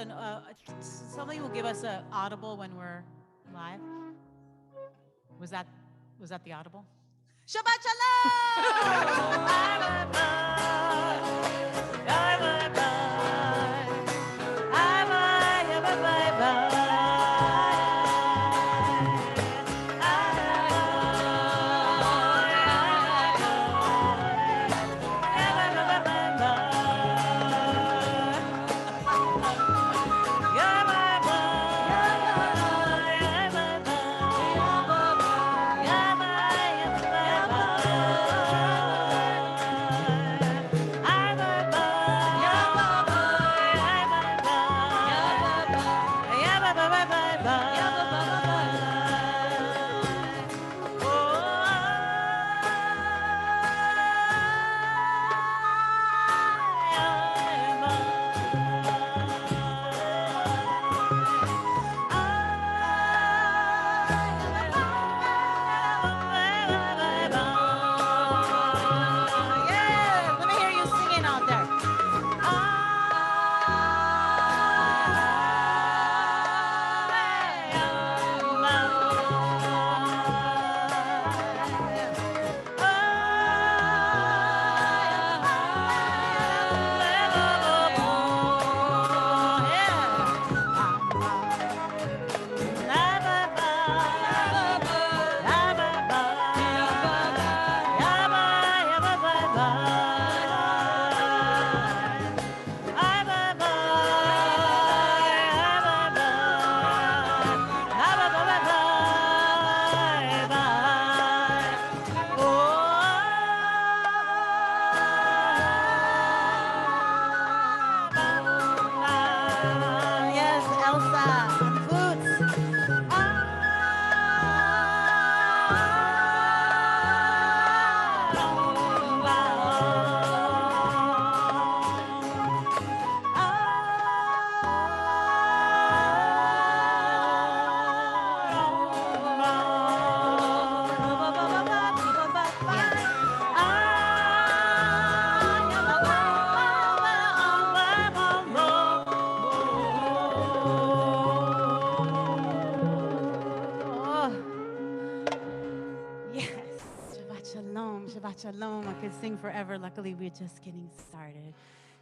an somebody will give us a audible when we're live. Was that was that the audible? Shabbat Yeah, let me hear you singing out there. Yes, Elsa on flutes. Yes, Shabbat Shalom, Shabbat Shalom. I could sing forever. Luckily, we're just getting started.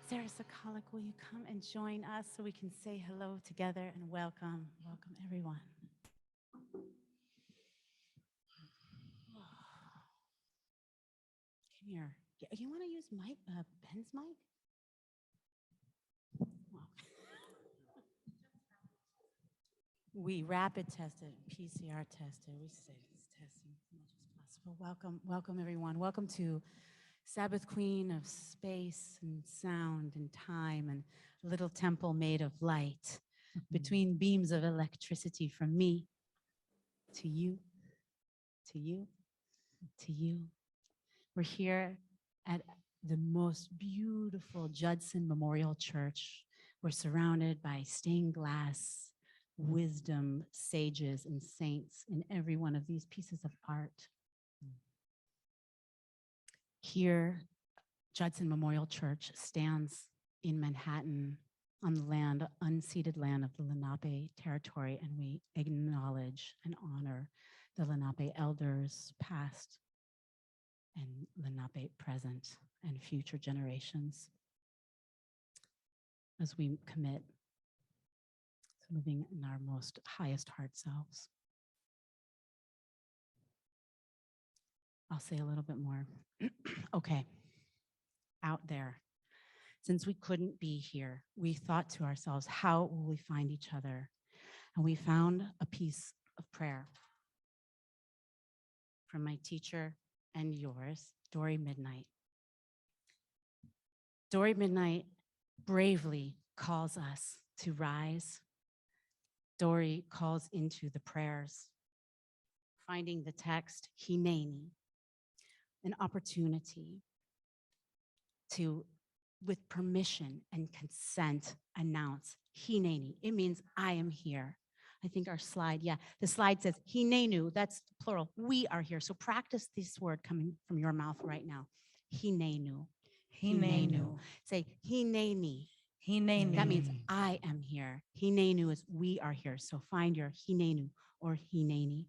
Sarah Sakalik, will you come and join us so we can say hello together and welcome everyone. Come here. You want to use Ben's mic? Well, we rapid tested, PCR tested. We say it's testing as much as possible. Welcome everyone. Welcome to Sabbath Queen of space and sound and time and a little temple made of light between beams of electricity from me to you, to you, to you. We're here at the most beautiful Judson Memorial Church. We're surrounded by stained glass, wisdom, sages, and saints in every one of these pieces of art. Here, Judson Memorial Church stands in Manhattan on the land, unceded land of the Lenape territory, and we acknowledge and honor the Lenape elders, past and Lenape present and future generations as we commit to living in our most highest heart selves. I'll say a little bit more. Okay, out there. Since we couldn't be here, we thought to ourselves, how will we find each other? And we found a piece of prayer from my teacher and yours, Dory Midnight. Dory Midnight bravely calls us to rise. Dory calls into the prayers, finding the text, Hineni, an opportunity to, with permission and consent, announce Hineni. It means I am here. I think our slide, the slide says Hinenu, that's plural. We are here. So practice this word coming from your mouth right now. Hinenu. Hinenu. Say Hineni. Hineni. That means I am here. Hinenu is we are here. So find your Hinenu or Hineni.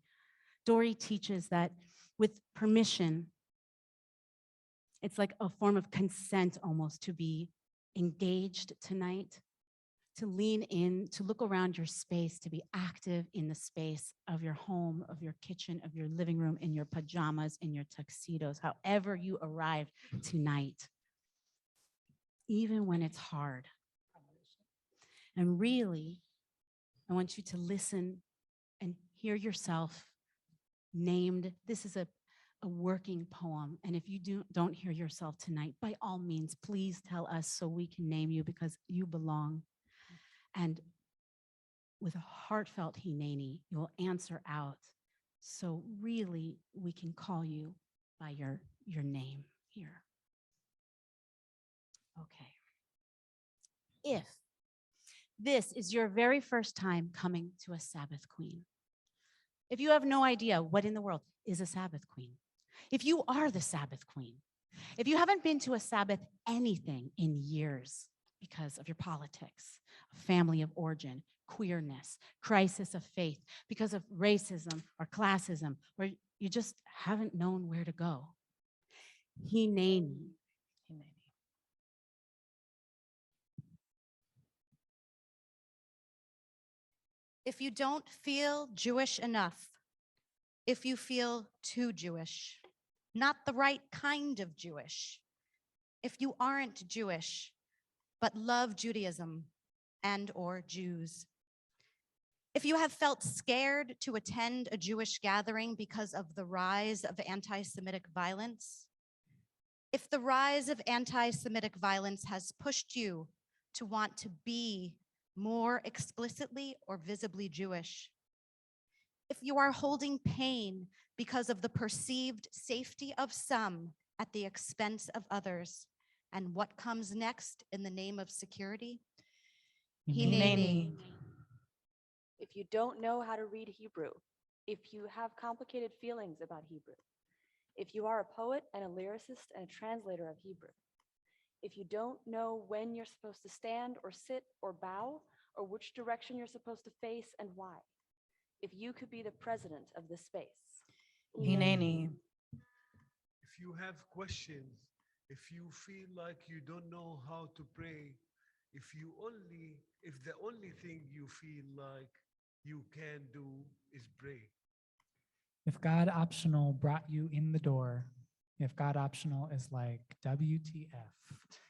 Dory teaches that with permission, it's like a form of consent almost to be engaged tonight, to lean in, to look around your space, to be active in the space of your home, of your kitchen, of your living room, in your pajamas, in your tuxedos, however you arrived tonight, even when it's hard. And really, I want you to listen and hear yourself named. This is a working poem. And if you don't hear yourself tonight, by all means, please tell us so we can name you because you belong. And with a heartfelt hineni, you will answer out. So really, we can call you by your name here. Okay. If this is your very first time coming to a Sabbath Queen, if you have no idea what in the world is a Sabbath Queen, if you are the Sabbath Queen, if you haven't been to a Sabbath anything in years because of your politics, family of origin, queerness, crisis of faith, because of racism or classism, or you just haven't known where to go, Hineni. If you don't feel Jewish enough, if you feel too Jewish, not the right kind of Jewish, if you aren't Jewish, but love Judaism and or Jews, if you have felt scared to attend a Jewish gathering because of the rise of anti-Semitic violence, if the rise of anti-Semitic violence has pushed you to want to be more explicitly or visibly Jewish, if you are holding pain because of the perceived safety of some at the expense of others, and what comes next in the name of security, Hineni. If you don't know how to read Hebrew, if you have complicated feelings about Hebrew, if you are a poet and a lyricist and a translator of Hebrew, if you don't know when you're supposed to stand or sit or bow, or which direction you're supposed to face and why, if you could be the president of this space, Hineni. If you have questions, if you feel like you don't know how to pray, if the only thing you feel like you can do is pray. If God optional brought you in the door, if God optional is like WTF,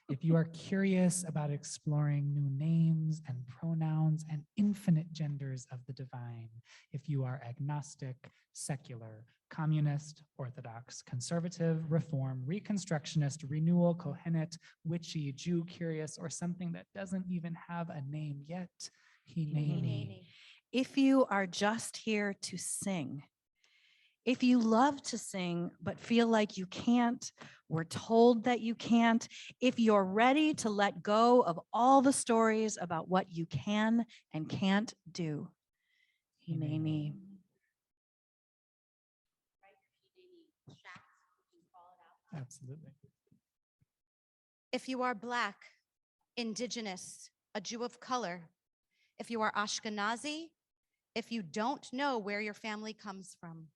if you are curious about exploring new names and pronouns and infinite genders of the divine, if you are agnostic, secular, communist, orthodox, conservative, reform, reconstructionist, renewal, Kohenet, witchy, Jew curious, or something that doesn't even have a name yet, Hineni. If you are just here to sing, if you love to sing but feel like you can't, we're told that you can't, if you're ready to let go of all the stories about what you can and can't do, Hineni. Absolutely. if you are Black, Indigenous, a Jew of color, if you are Ashkenazi, if you don't know where your family comes from,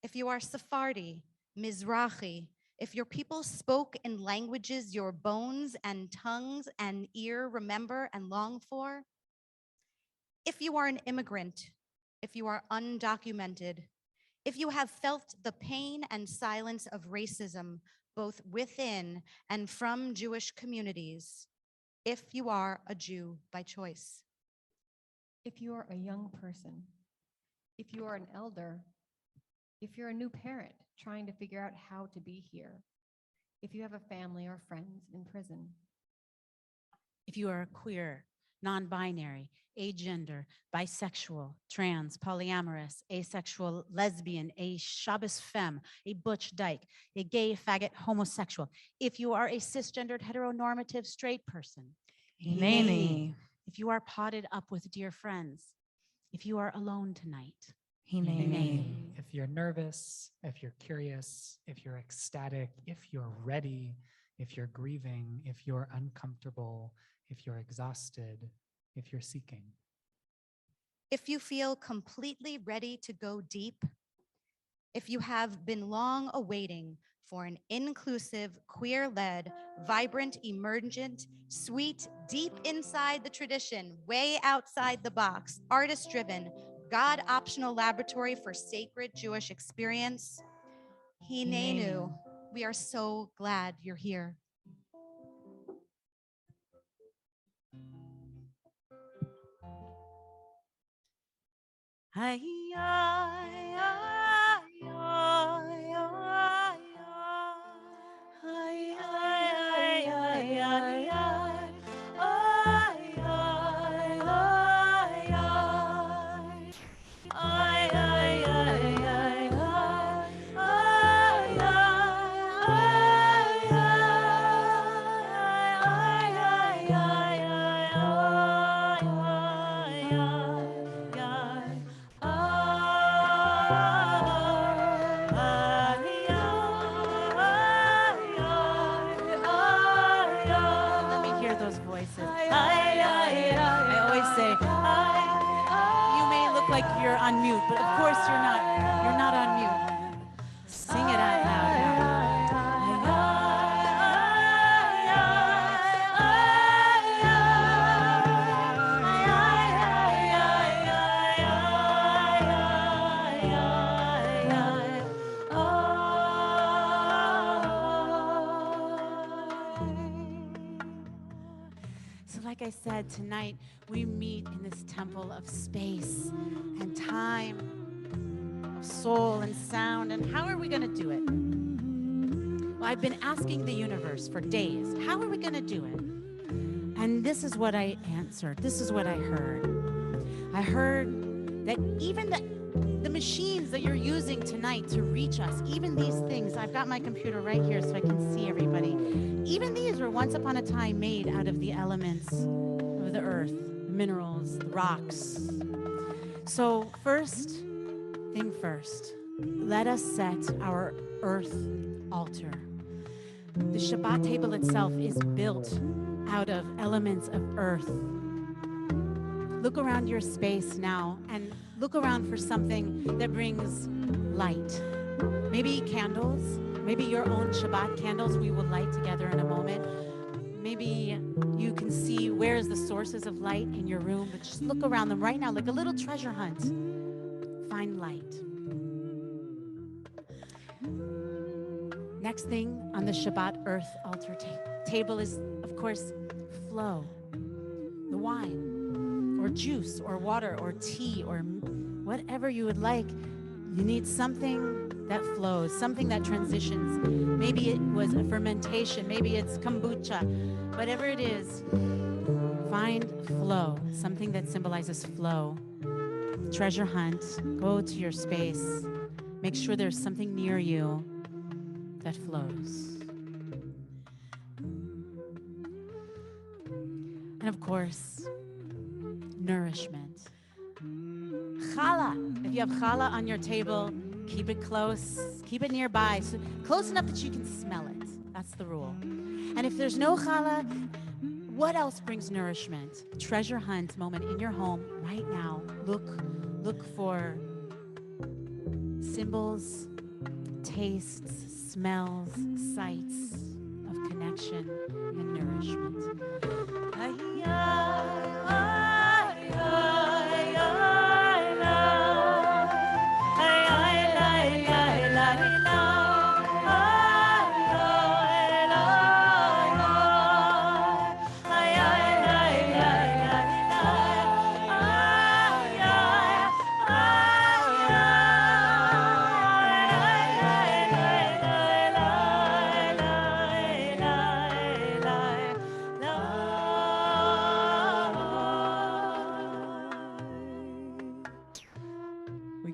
if you are Sephardi, Mizrahi, if your people spoke in languages your bones and tongues and ear remember and long for, if you are an immigrant, if you are undocumented, if you have felt the pain and silence of racism both within and from Jewish communities, if you are a Jew by choice. If you are a young person, if you are an elder, if you're a new parent trying to figure out how to be here, if you have a family or friends in prison. If you are queer, non-binary, agender, bisexual, trans, polyamorous, asexual, lesbian, a Shabbos femme, a butch dyke, a gay faggot homosexual, if you are a cisgendered heteronormative straight person, Hineni. if you are potted up with dear friends, if you are alone tonight, Hineni. If you're nervous, if you're curious, if you're ecstatic, if you're ready, if you're grieving, if you're uncomfortable, if you're exhausted, if you're seeking. If you feel completely ready to go deep, if you have been long awaiting for an inclusive, queer-led, vibrant, emergent, sweet, deep inside the tradition, way outside the box, artist-driven, God-optional laboratory for sacred Jewish experience, Hinenu, we are so glad you're here. Let me hear those voices. I always say, you may look like you're on mute, but of course you're not. You're not on mute. Sing it out loud now. So like I said, tonight we meet in this temple of space and time, of soul and sound. And how are we going to do it? Well, I've been asking the universe for days, how are we going to do it? And this is what I answered. This is what I heard. I heard that even the machines that you're using tonight to reach us, even these things, I've got my computer right here so I can see everybody. Even these were once upon a time made out of the elements of the earth, the minerals, the rocks. So first thing first, let us set our earth altar. The Shabbat table itself is built out of elements of earth. Look around your space now and look around for something that brings light. Maybe candles, maybe your own Shabbat candles we will light together in a moment. Maybe you can see where's the sources of light in your room, but just look around them right now like a little treasure hunt. Find light. Next thing on the Shabbat earth altar table is, of course, flow, the wine, or juice, or water, or tea, or whatever you would like. You need something that flows, something that transitions. Maybe it was a fermentation, maybe it's kombucha, whatever it is, find flow, something that symbolizes flow. Treasure hunt, go to your space, make sure there's something near you that flows. And of course, nourishment. Challah. If you have challah on your table, keep it close, keep it nearby, so close enough that you can smell it. That's the rule. And if there's no challah, what else brings nourishment? Treasure hunt moment in your home right now. Look for symbols, tastes, smells, sights of connection and nourishment.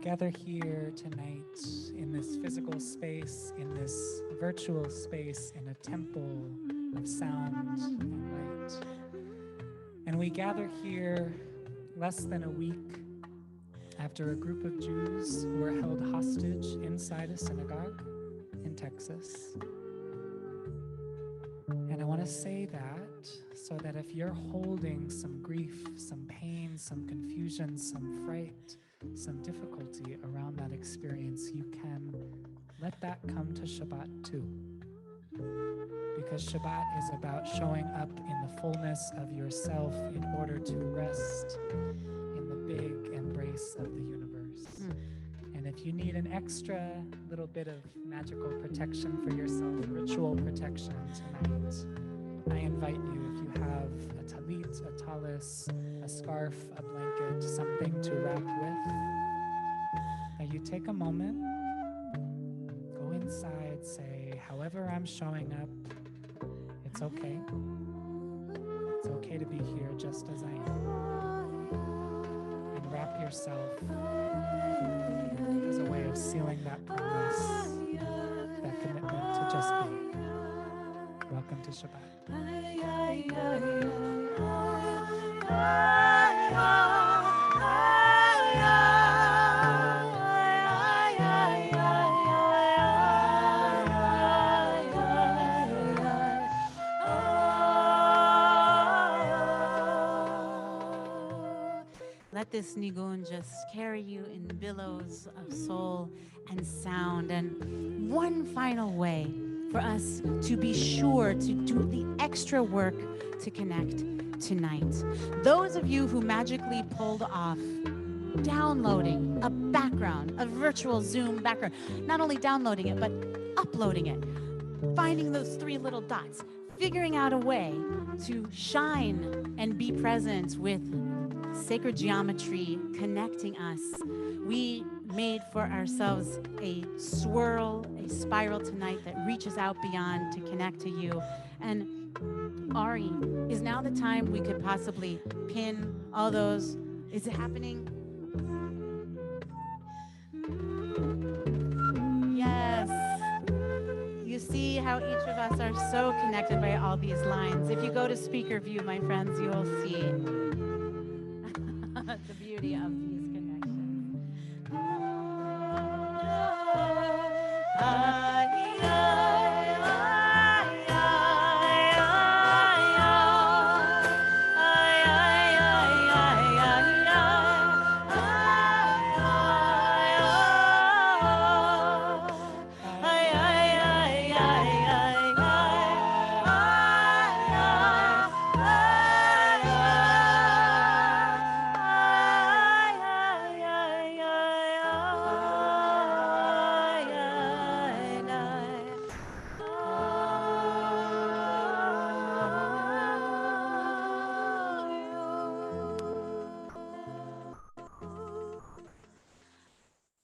Gather here tonight in this physical space, in this virtual space, in a temple of sound and light. And we gather here less than a week after a group of Jews were held hostage inside a synagogue in Texas. want to say that so that if you're holding some grief, some pain, some confusion, some fright, some difficulty around that experience, you can let that come to Shabbat too. Because Shabbat is about showing up in the fullness of yourself in order to rest in the big embrace of the universe. And if you need an extra little bit of magical protection for yourself, ritual protection tonight, I invite you, if you have a talit, a talis, a scarf, a blanket, something to wrap with, that you take a moment, go inside, say, however I'm showing up, it's okay. It's okay to be here just as I am. And wrap yourself as a way of sealing that promise, that commitment to just be. Welcome to Shabbat. Let this nigun just carry you in billows of soul and sound. And one final way for us to be sure to do the extra work to connect tonight. Those of you who magically pulled off downloading a background, a virtual Zoom background, not only downloading it, but uploading it, finding those three little dots, figuring out a way to shine and be present with sacred geometry connecting us. We made for ourselves a swirl, a spiral tonight that reaches out beyond to connect to you. And Ari, is now the time we could possibly pin all those? Is it happening? Yes. You see how each of us are so connected by all these lines. If you go to speaker view, my friends, you'll see the beauty of these connections.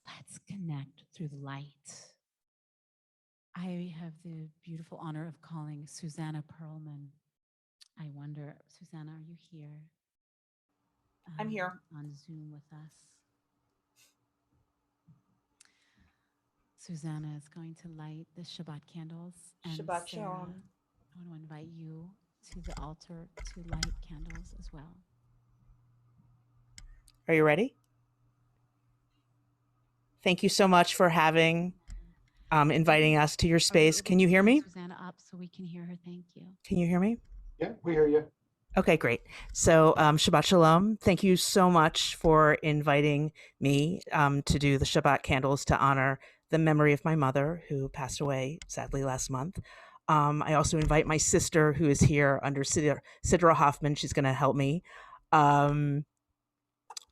Let's connect through the light. I have the beautiful honor of calling Susanna Perlman. I wonder, Susanna, are you here? I'm here. On Zoom with us. Susanna is going to light the Shabbat candles. And Shabbat Sarah, shalom. I want to invite you to the altar to light candles as well. Are you ready? Thank you so much for inviting us to your space. Can you hear me? Susanna up so we can hear her. Thank you. Can you hear me? Yeah, we hear you. Okay, great. So Shabbat Shalom. Thank you so much for inviting me to do the Shabbat candles to honor the memory of my mother who passed away sadly last month. I also invite my sister who is here under Sidra Hoffman. She's going to help me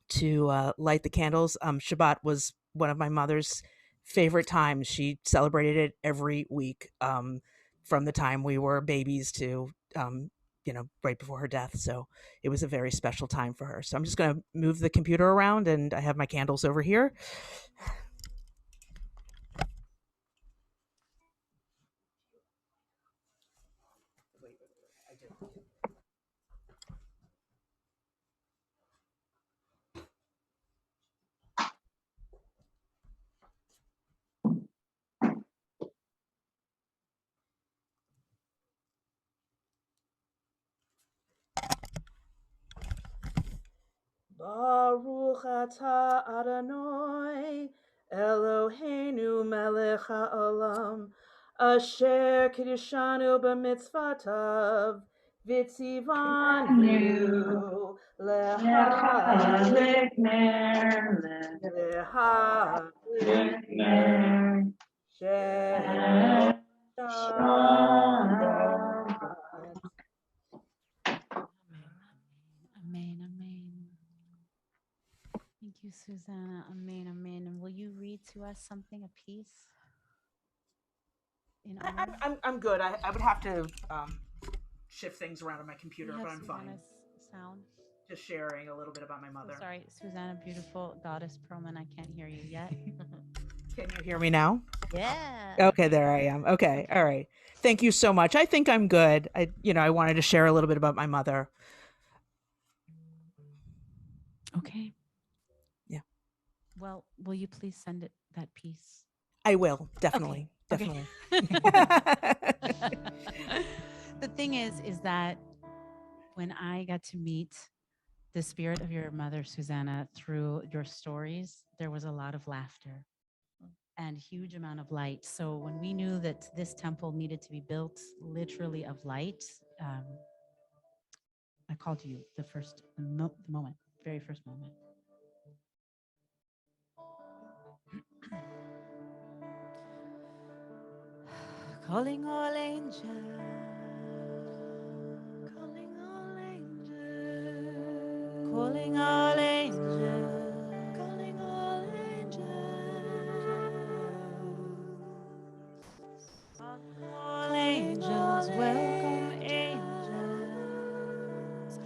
to light the candles. Shabbat was one of my mother's favorite times. She celebrated it every week from the time we were babies to right before her death. So it was a very special time for her. So I'm just going to move the computer around, and I have my candles over here. Baruch atah Adonai Eloheinu melech haolam Asher Kiddushanu b'mitzvatav, Vitzivanu Lehadlik Ner Shem Shabbat. Amen, amen. Thank you, Susanna. Amen, amen. And will you read to us something, a piece? In honor? I'm good. I would have to shift things around on my We computer, have but I'm fine. Susanna's sound. Just sharing a little bit about my So mother. sorry, Susanna, beautiful goddess Perlman. I can't hear you yet. Can you hear me now? Yeah. Okay, there I am. Okay, all right. Thank you so much. I think I'm good. I wanted to share a little bit about my mother. Okay. Yeah. Well, will you please send it that piece? I will, definitely. Okay. Definitely. The thing is that when I got to meet the spirit of your mother, Susanna, through your stories, there was a lot of laughter and huge amount of light. So when we knew that this temple needed to be built literally of light, I called you the moment, very first moment. Calling all angels, calling all angels, calling all angels, calling all angels, all angels, welcome angels,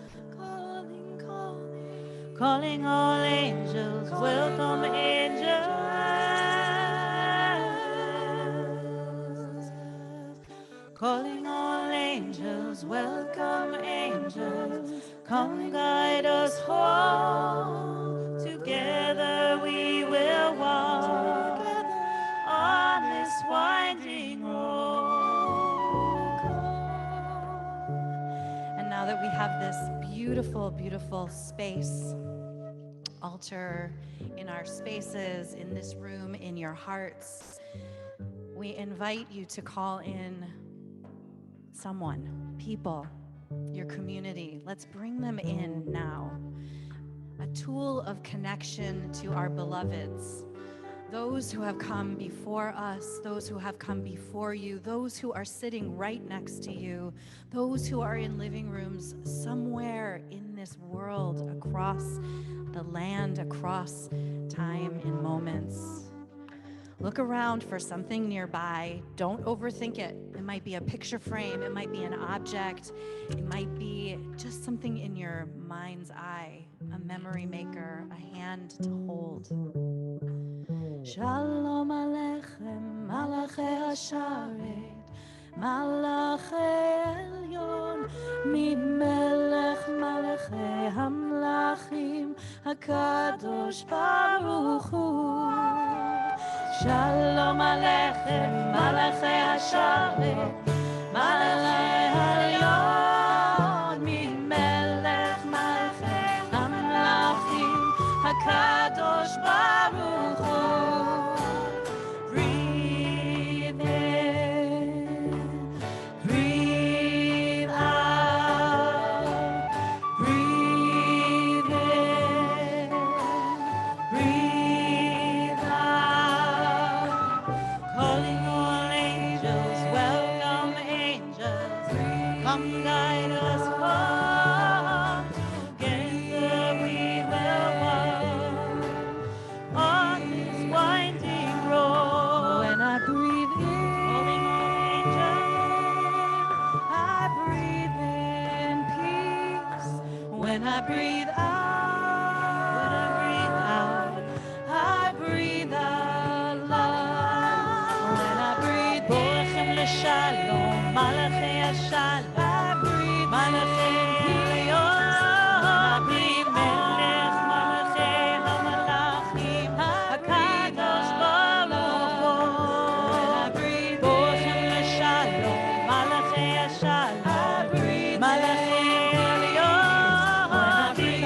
calling all angels, welcome angels. Calling all angels, welcome angels, come guide us home. Together we will walk on this winding road. And now that we have this beautiful, beautiful space, altar in our spaces, in this room, in your hearts, we invite you to call in someone, people, your community. Let's bring them in now. A tool of connection to our beloveds, those who have come before us, those who have come before you, those who are sitting right next to you, those who are in living rooms somewhere in this world, across the land, across time and moments. Look around for something nearby. Don't overthink it. It might be a picture frame. It might be an object. It might be just something in your mind's eye, a memory maker, a hand to hold. Shalom Aleichem, Malachei Hasharet, Malachei Elyon, Mimelech Malachei Hamlachim, HaKadosh Baruch Hu. Shalom Aleichem, Malachei Hasharet, Malachei Elyon, Mimelech Malachei Hamlachim, HaKadosh Baruch Hu. Breathe in, breathe out, breathe in, breathe out. Calling all angels, welcome angels, come guide us home. Together we will walk on this winding road. When I breathe in, calling all angels, I breathe in peace. When I breathe out, I breathe out love. When I breathe Borchem l'shalom, Malachei Hashalom, I breathe Malachei Elyon. When I breathe Melech Malachei Hamalachim, HaKadosh Baruch Hu. When I breathe Borchem l'shalom, Malachei Hashalom, I breathe Malachei Elyon. When I breathe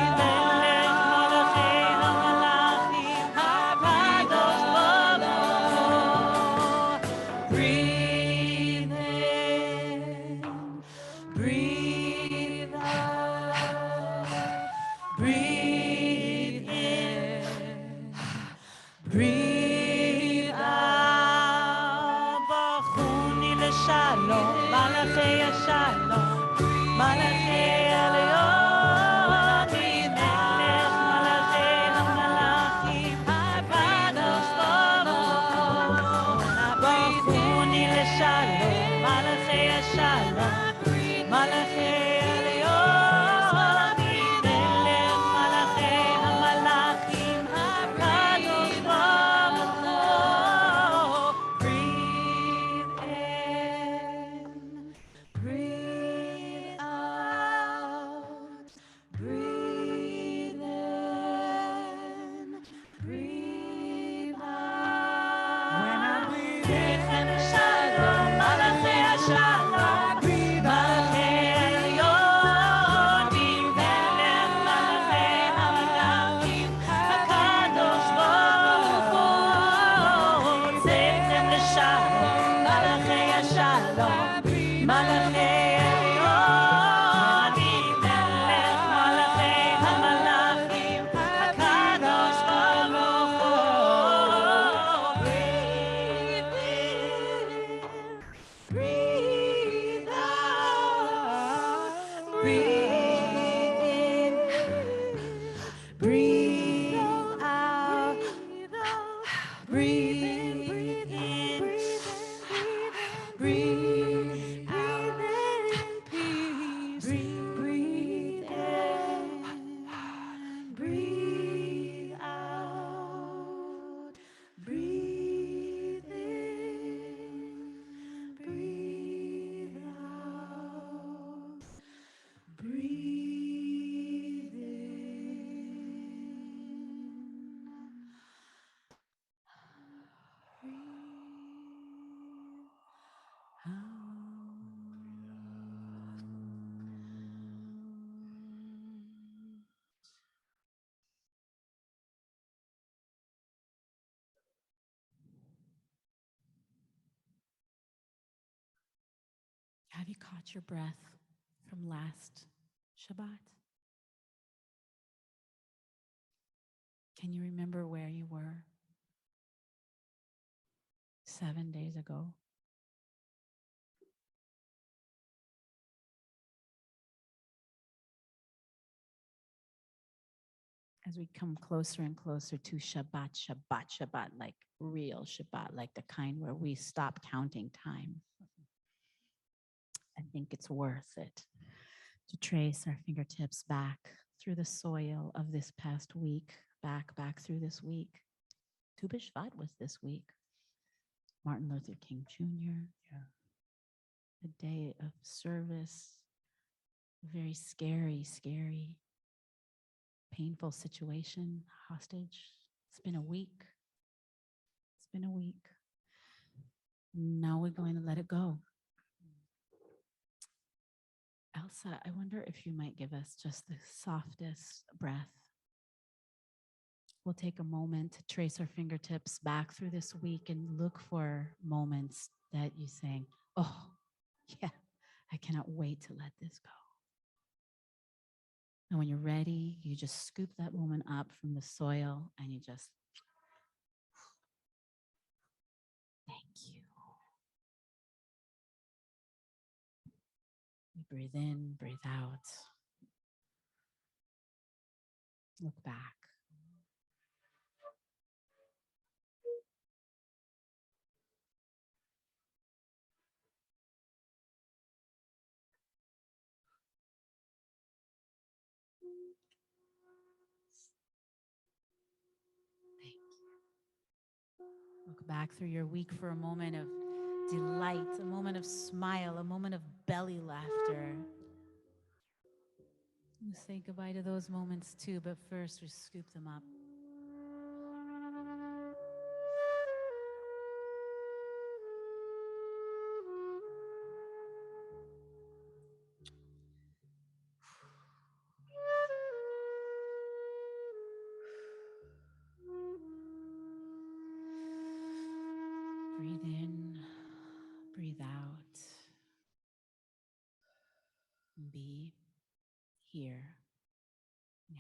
Have you caught your breath from last Shabbat? Can you remember where you were 7 days ago? As we come closer and closer to Shabbat, Shabbat, Shabbat, like real Shabbat, like the kind where we stop counting time, I think it's worth it to trace our fingertips back through the soil of this past week, back through this week. Tu B'Shvat was this week. Martin Luther King Jr. Yeah. A day of service, a very scary, painful situation, hostage. It's been a week. It's been a week. Now we're going to let it go. Elsa, I wonder if you might give us just the softest breath. We'll take a moment to trace our fingertips back through this week and look for moments that you saying, oh, yeah, I cannot wait to let this go. And when you're ready, you just scoop that moment up from the soil and you just, thank you. You breathe in, breathe out. Look back. Thank you. Look back through your week for a moment of delight, a moment of smile, a moment of belly laughter. We'll say goodbye to those moments too, but first we scoop them up. Breathe in, breathe out. Be here now.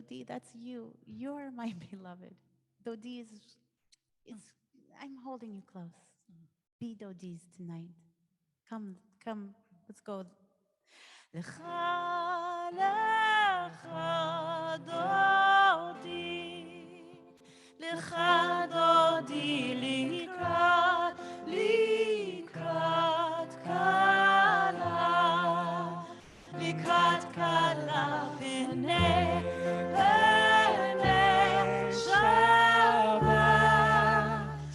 Dodi, that's you. You're my beloved. Dodi is I'm holding you close. Be Dodi's tonight. Come, come, let's go. לך, לך, דודי, לך, דודי, לקראת כלה, לקראת כלה, פני שבת,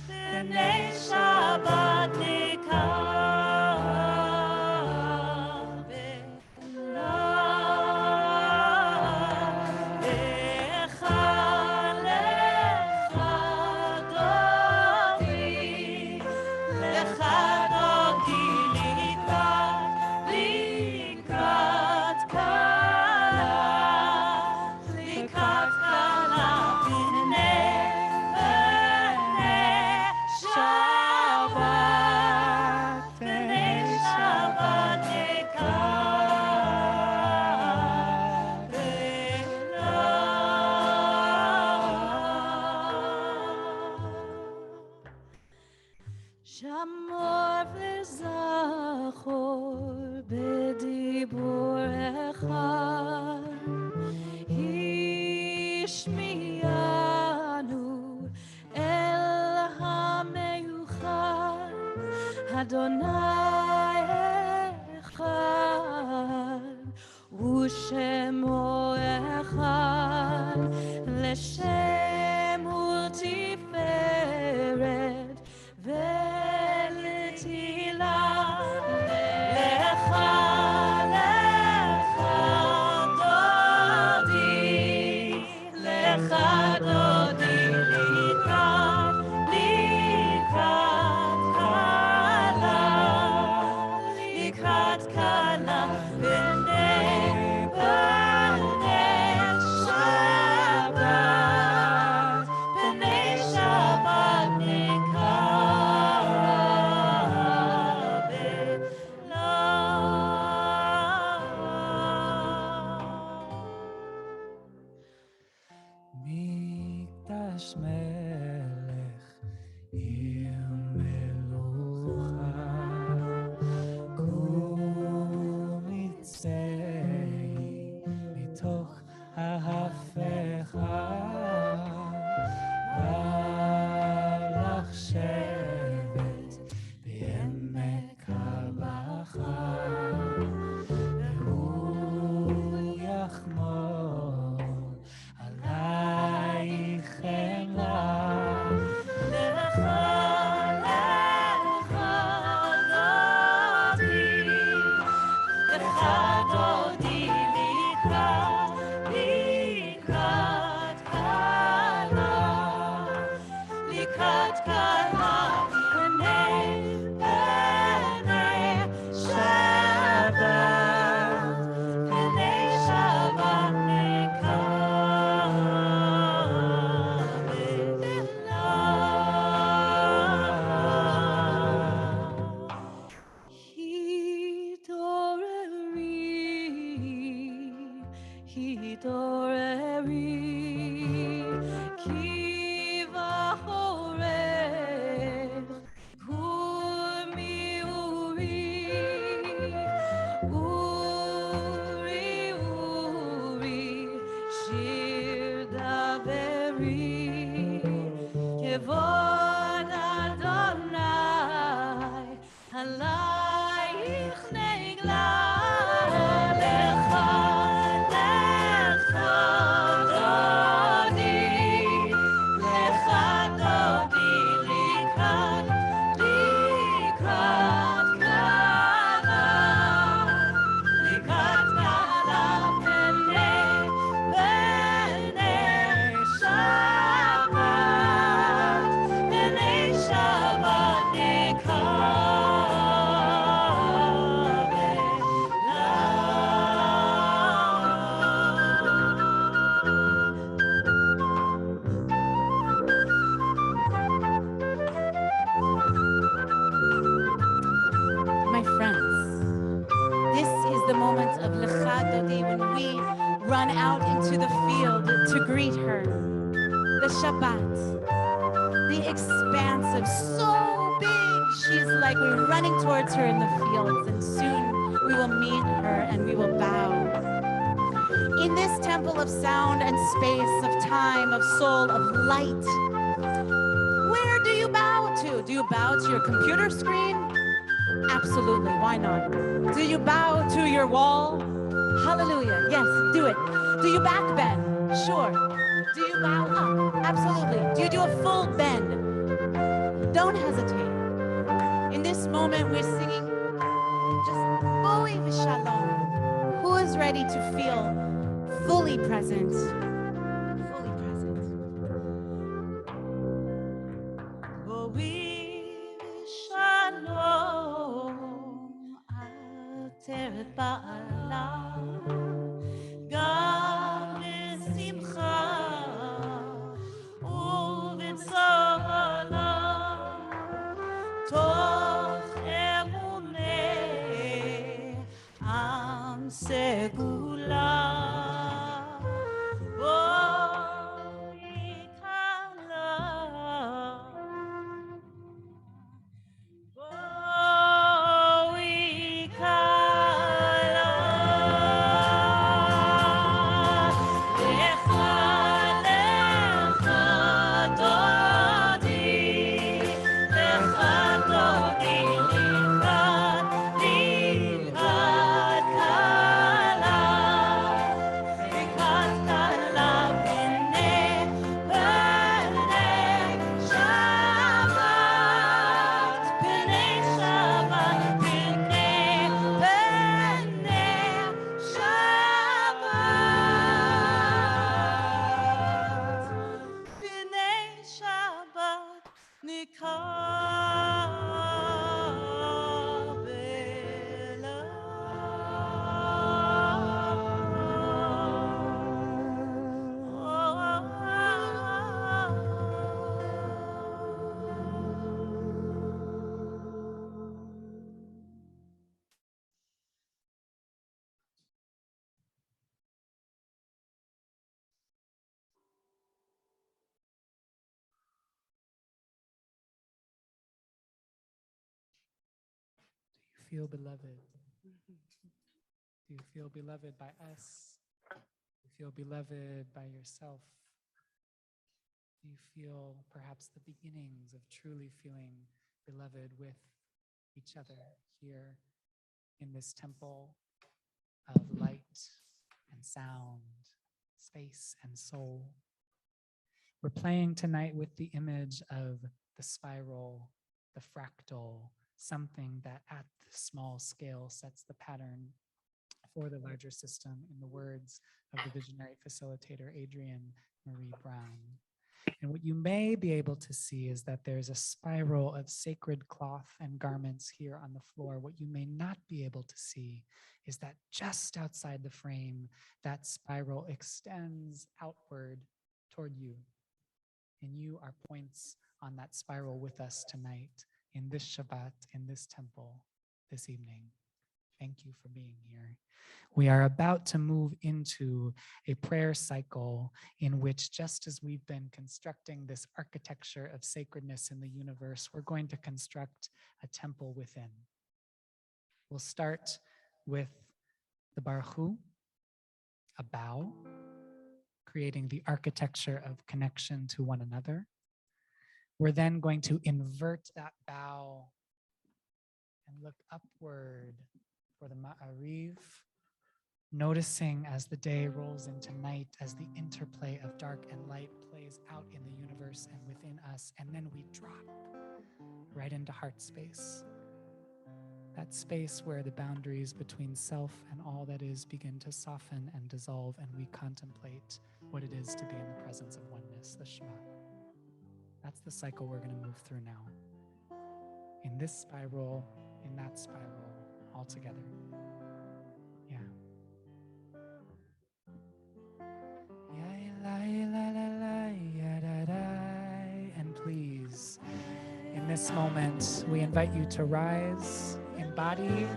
פני שבת שמור וזכור בדיבור אחד, השמיענו אל המיוחד, אדוני אחד, ושמו אחד, לשם ולתפארת ולתהילה. לך, לך, דודי, לך, דודי, לקראת כלה, לקראת כלה, בני שבת, בני שבת מקדש מלך עיר מלוכה, קום יצאי מתוך ההפכה, לך שבט בעמק הבכה, והוא יחמול עלייך חמלה. לך, לך, דודי, לך, דודי, לקראת כלה, לקראת כלה, פני שבת, פני שבת התעוררי, כי בחורף קומי אורי, אורי, אורי, שיר דברי, כבוד אדוני עלייך נגלה. לך, לך, דודי, לך, דודי, לקראת כלה, לקראת כלה, בני שבת, בני שבת My friends, this is the moment of Lecha Dodi, when we run out into the field to greet her. The Shabbat, the expansive, so big. She's like we're running towards her in the fields, and soon we will meet her and we will bow. In this temple of sound and space, of time, of soul, of light, where do you bow to? Do you bow to your computer screen? Absolutely, why not? Do you bow to your wall? Hallelujah, yes, do it. Do you back bend? Sure. Do you bow up? Absolutely. Do you do a full bend? Don't hesitate. In this moment, we're singing just Boi V'Shalom. Who is ready to feel fully present? Fully present. Boi V'Shalom. Ateret Ba'ala. גם בשמחה ובצהלה, תוך אמוני עם סגולה, בואי כלה, בואי כלה. Do you feel beloved? Do you feel beloved by us? Do you feel beloved by yourself? Do you feel perhaps the beginnings of truly feeling beloved with each other here in this temple of light and sound, space and soul? We're playing tonight with the image of the spiral, the fractal, something that at the small scale sets the pattern for the larger system, in the words of the visionary facilitator, Adrienne Marie Brown. And what you may be able to see is that there's a spiral of sacred cloth and garments here on the floor. What you may not be able to see is that just outside the frame, that spiral extends outward toward you. And you are points on that spiral with us tonight, in this Shabbat, in this temple, this evening. Thank you for being here. We are about to move into a prayer cycle in which, just as we've been constructing this architecture of sacredness in the universe, we're going to construct a temple within. We'll start with the Baruch Hu, a bow, creating the architecture of connection to one another. We're then going to invert that bow and look upward for the Ma'ariv, noticing as the day rolls into night, as the interplay of dark and light plays out in the universe and within us, and then we drop right into heart space. That space where the boundaries between self and all that is begin to soften and dissolve, and we contemplate what it is to be in the presence of oneness, the Shema. That's the cycle we're going to move through now. In this spiral, in that spiral, all together. Yeah. And please, in this moment, we invite you to rise in body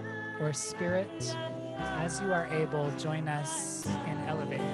or spirit, As you are able, join us in elevating.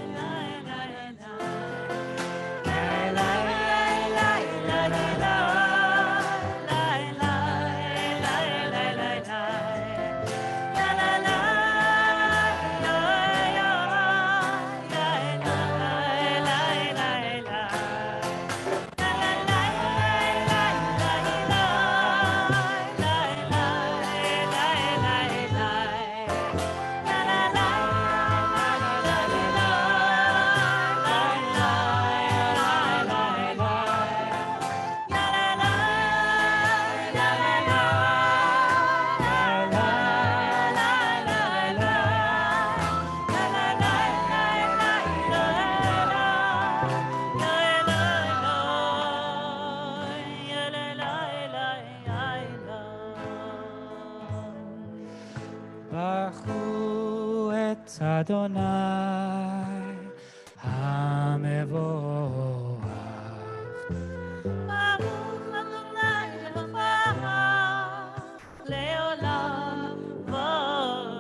ברכו את אדוני המבורך. ברוך אדוני מבורך לעולם ועד.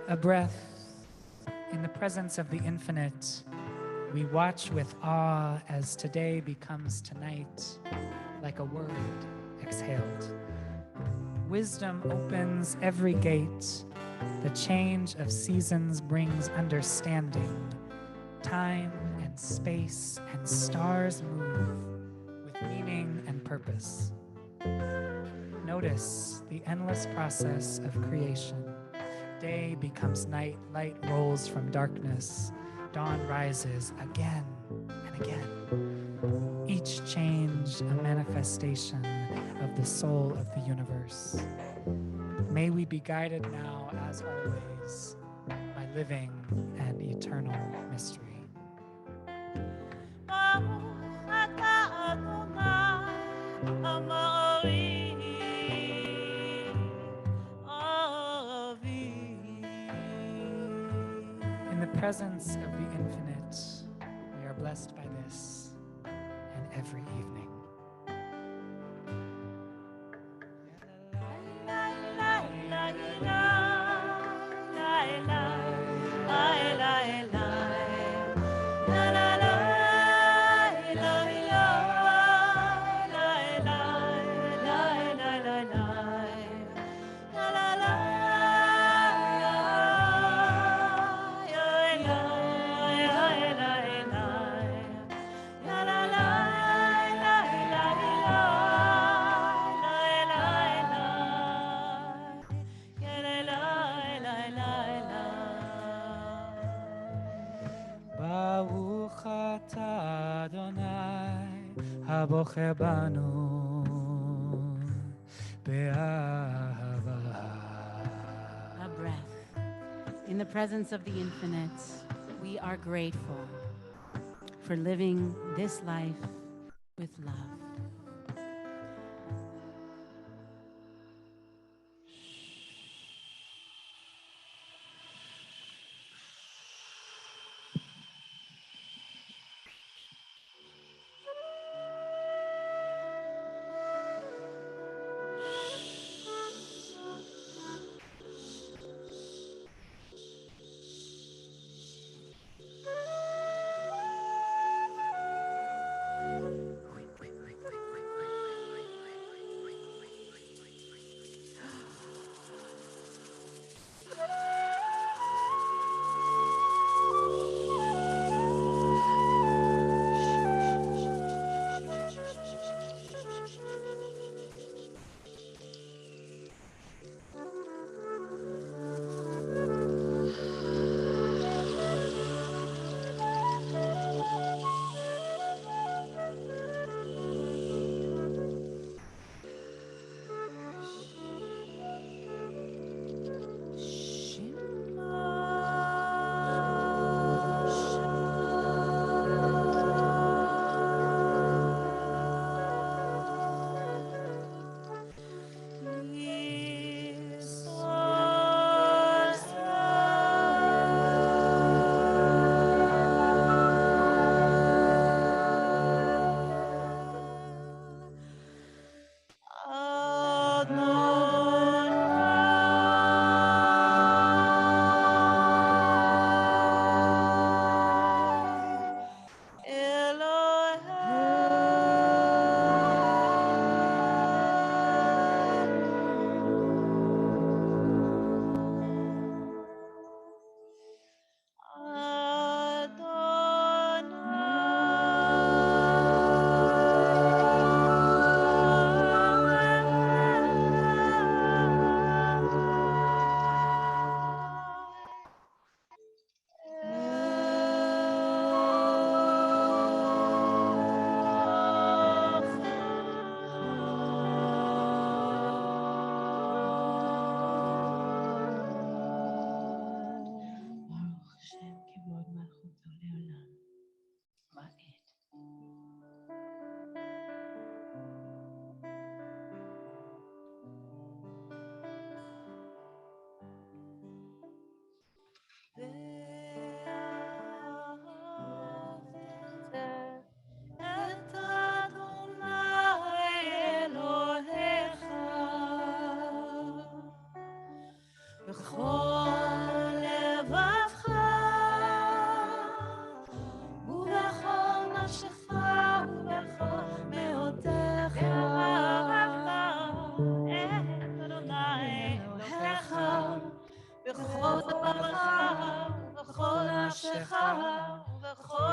A breath in the presence of the infinite. We watch with awe as today becomes tonight, like a word exhaled. Wisdom opens every gate. The change of seasons brings understanding. Time and space and stars move with meaning and purpose. Notice the endless process of creation. Day becomes night, light rolls from darkness, dawn rises again and again. Each change a manifestation of the soul of the universe. May we be guided now, as always, by living an eternal mystery. In the presence of the infinite, we are blessed by this and every evening. ברוך אתה אדוני הבוחר בנו באהבה. A breath. In the presence of the infinite, we are grateful for living this life with love.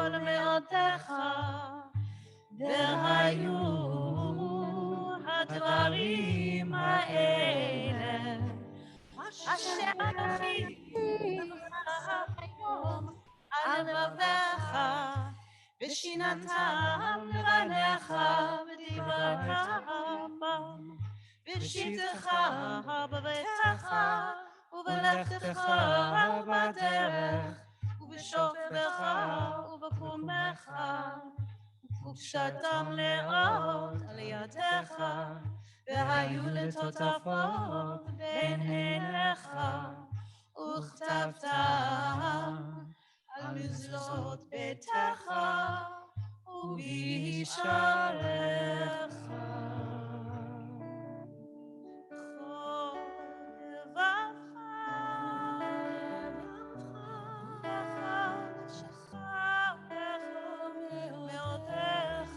כל מאודך, והיו הדברים האלה אשר אחיך היום על לבביך, ושיננתם לבניך ודיברת בם, ושיתך בביתך ובלכתך בדרך, ובשוכבך ובקומך, וקשרתם מאוד על ידיך, והיו לטוטפות בין עיניך, וכתבתם על מזוזות ביתך ובשעריך. כל לבבך ושכר מאודך.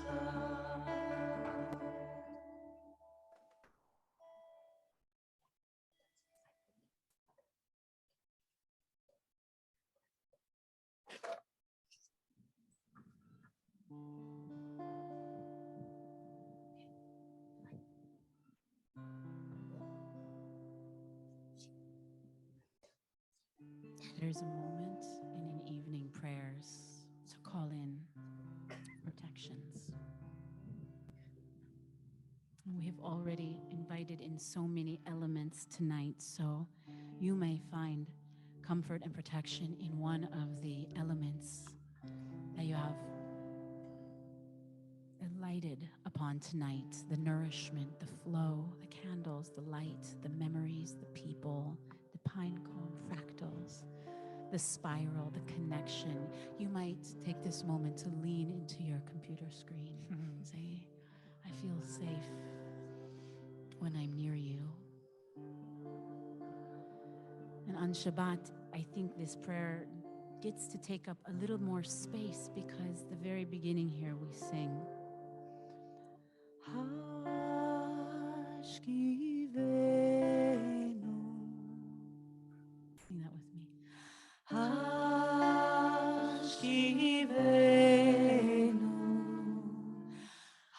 There's a moment in an evening prayers to call in protections. We have already invited in so many elements tonight, so you may find comfort and protection in one of the elements that you have lighted upon tonight: the nourishment, the flow, the candles, the light, the memories, the people, the pine cone fractals, the spiral, the connection. You might take this moment to lean into your computer screen and say, I feel safe when I'm near you. And on Shabbat, I think this prayer gets to take up a little more space, because the very beginning here we sing, Hashkivenu. Sing that with me. Hashkivenu,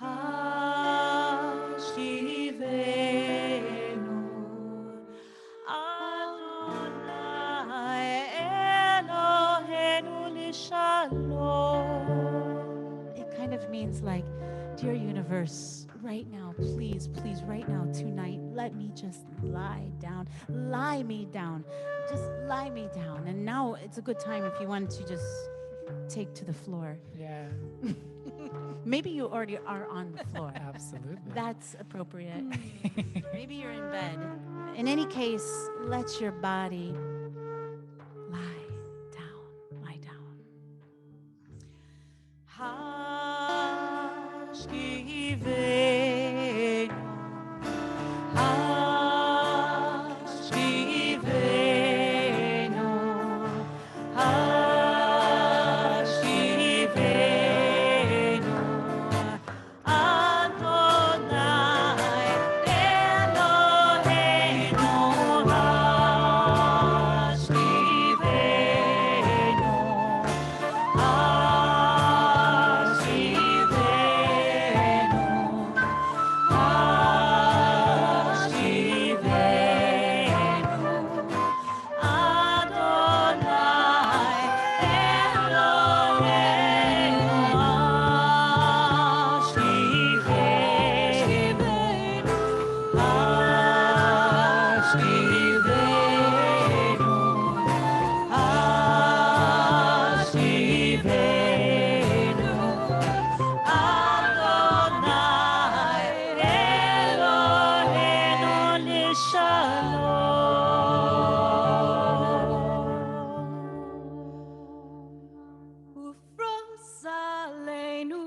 Hashkivenu, Adonai Eloheinu Lishalom. It kind of means like, dear universe, right now, please, please, right now, tonight, let me just lie down. Lie me down. Just lie me down. And now it's a good time if you want to just take to the floor. Yeah, Maybe you already are on the floor. absolutely. That's appropriate. Maybe you're in bed. In any case, let your body lie down. Lie down. Hashkivenu, Hashkivenu, Hashkivenu, Adonai Eloheinu, Hashkivenu, Ufros aleinu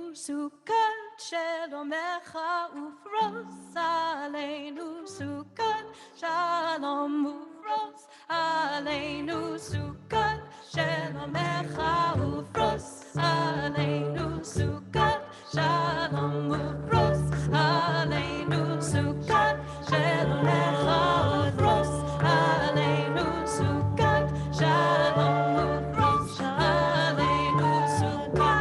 sukkot shalom, ufros aleinu sukkot shalom echa, ufros aleinu sukkot shalom, ufros aleinu sukkot shalom echa, ufros aleinu sukkot shalom, ufros aleinu sukkot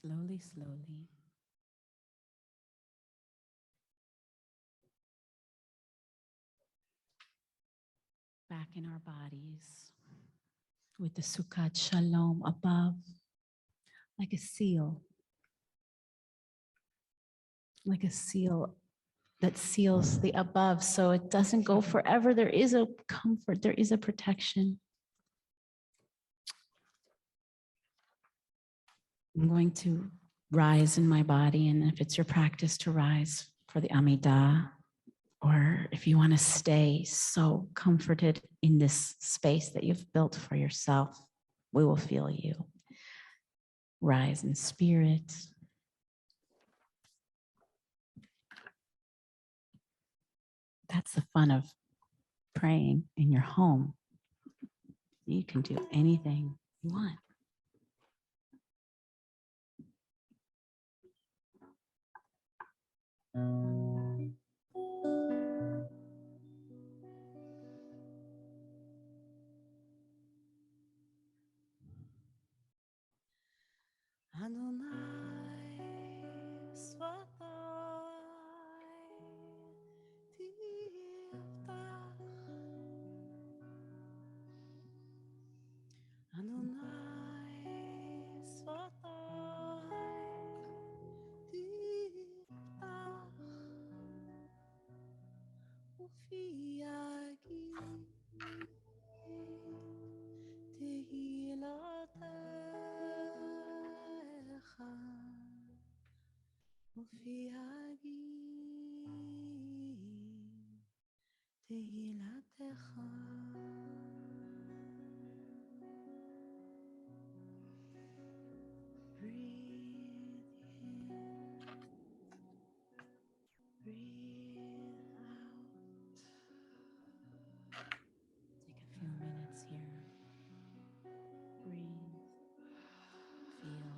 Slowly, slowly. Back in our bodies with the Sukkot Shalom above, like a seal that seals the above so it doesn't go forever. There is a comfort, there is a protection. I'm going to rise in my body, and if it's your practice to rise for the Amidah, or if you want to stay so comforted in this space that you've built for yourself, we will feel you. Rise in spirit. That's the fun of praying in your home. You can do anything you want. Adonai Svatoi Tiftach Adonai Svatoi Tiftach Ufi Yagid Tehilatecha Ufi Yagid Tehilatecha. Breathe in, breathe out. Take a few minutes here. Breathe, feel,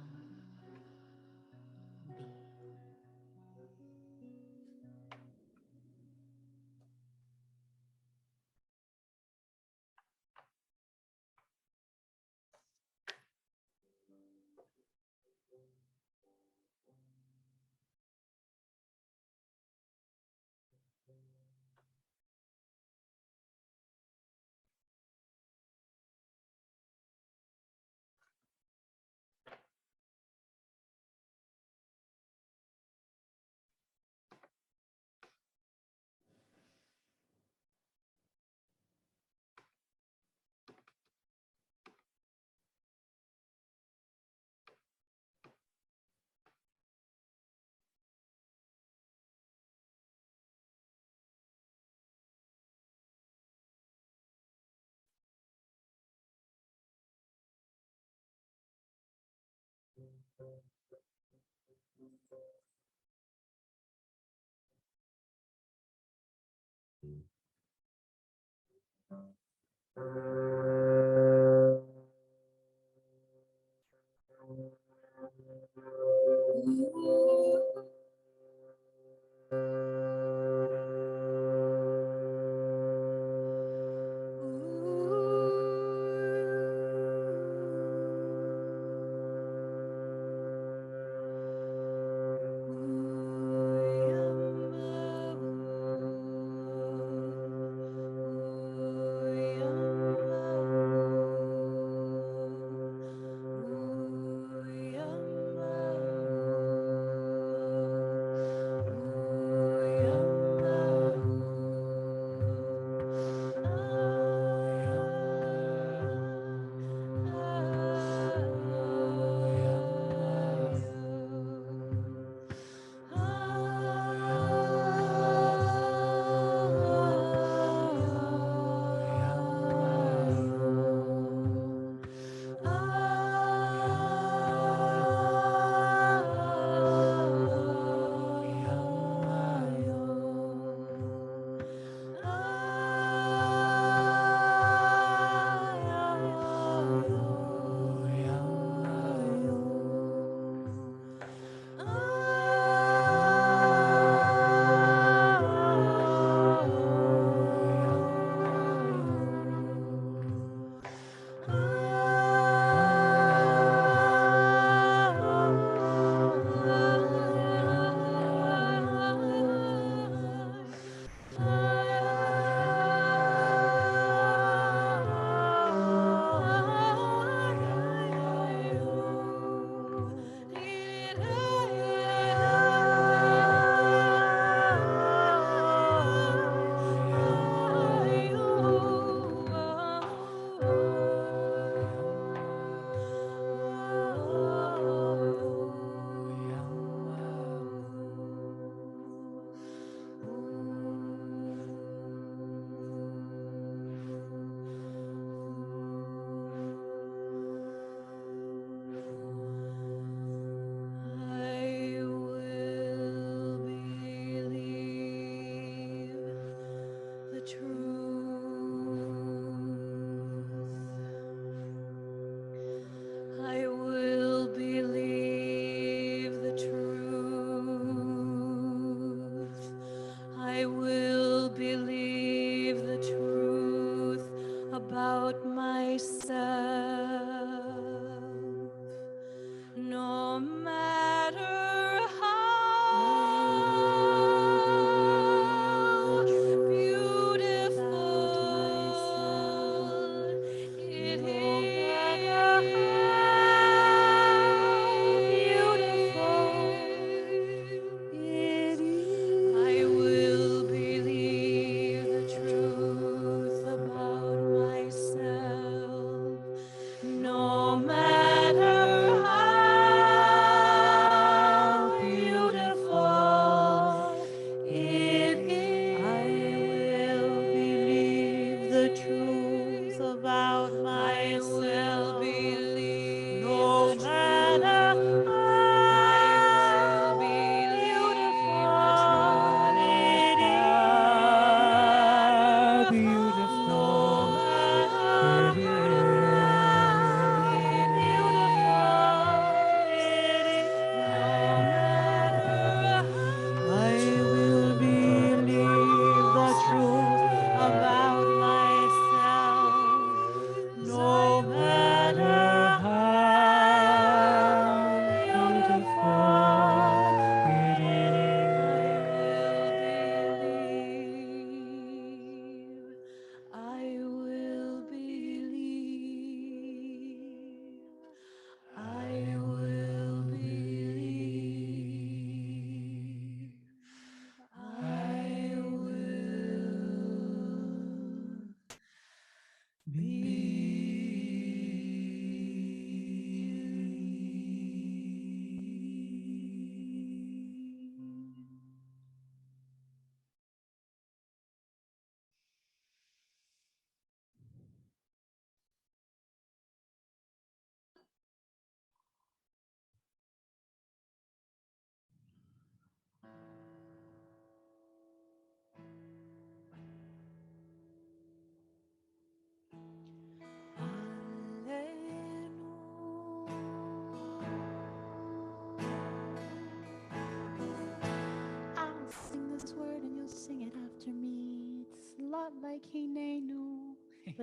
be.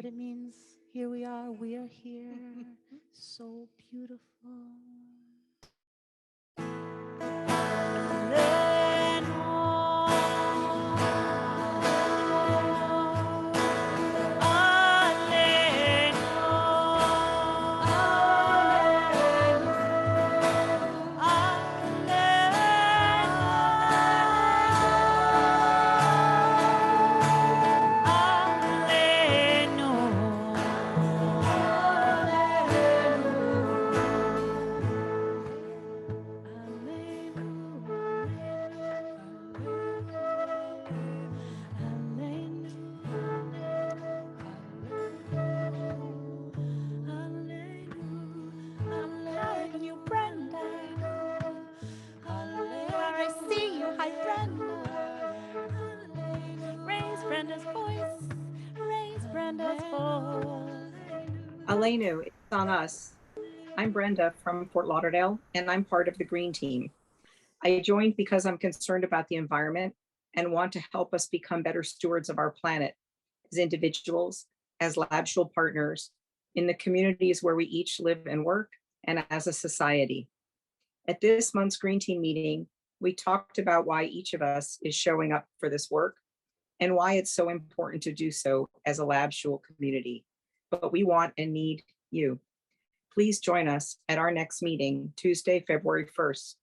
but it means here we are, here, so beautiful. Alenu, it's on us. I'm Brenda from Fort Lauderdale, and I'm part of the Green Team. I joined because I'm concerned about the environment and want to help us become better stewards of our planet as individuals, as lab shul partners, in the communities where we each live and work, and as a society. At this month's Green Team meeting, we talked about why each of us is showing up for this work and why it's so important to do so as a lab shul community. But we want and need you. Please join us at our next meeting, Tuesday, February 1st,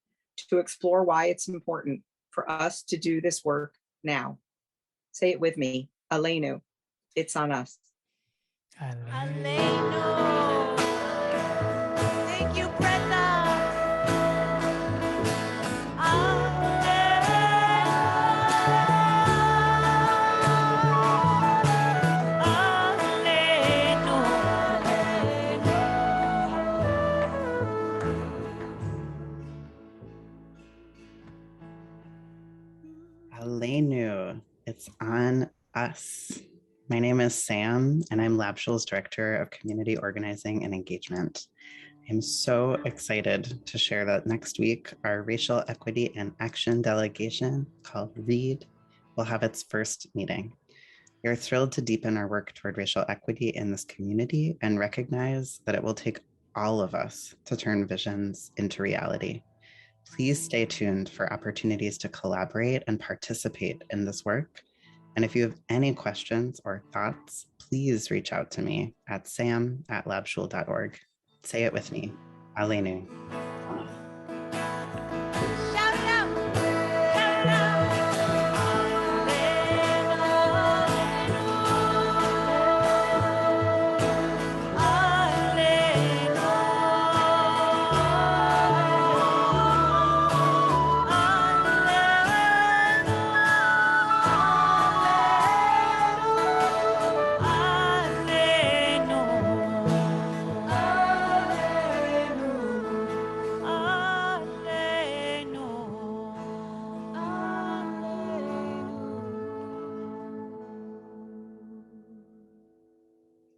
to explore why it's important for us to do this work now. Say it with me, Alenu, it's on us. Aleinu. Thank you, Brenda. Alenu, it's on us. My name is Sam, and I'm Lab Shul's Director of Community Organizing and Engagement. I'm so excited to share that next week, our Racial Equity and Action Delegation, called READ, will have its first meeting. We are thrilled to deepen our work toward racial equity in this community and recognize that it will take all of us to turn visions into reality. Please stay tuned for opportunities to collaborate and participate in this work. And if you have any questions or thoughts, please reach out to me at sam@labshul.org. Say it with me, Alenu.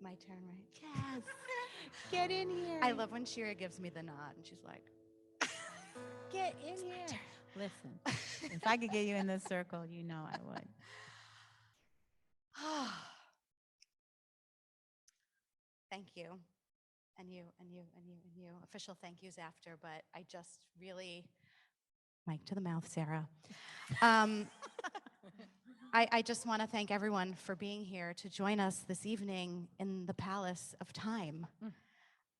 My turn, right? Yes. Get in here. I love when Shira gives me the nod and she's like, Get in here. Listen, if I could get you in this circle, you know I would. thank you. And you, and you, and you, and you. Official thank yous after, but I just really, mic to the mouth, Sarah. I just want to thank everyone for being here to join us this evening in the Palace of Time.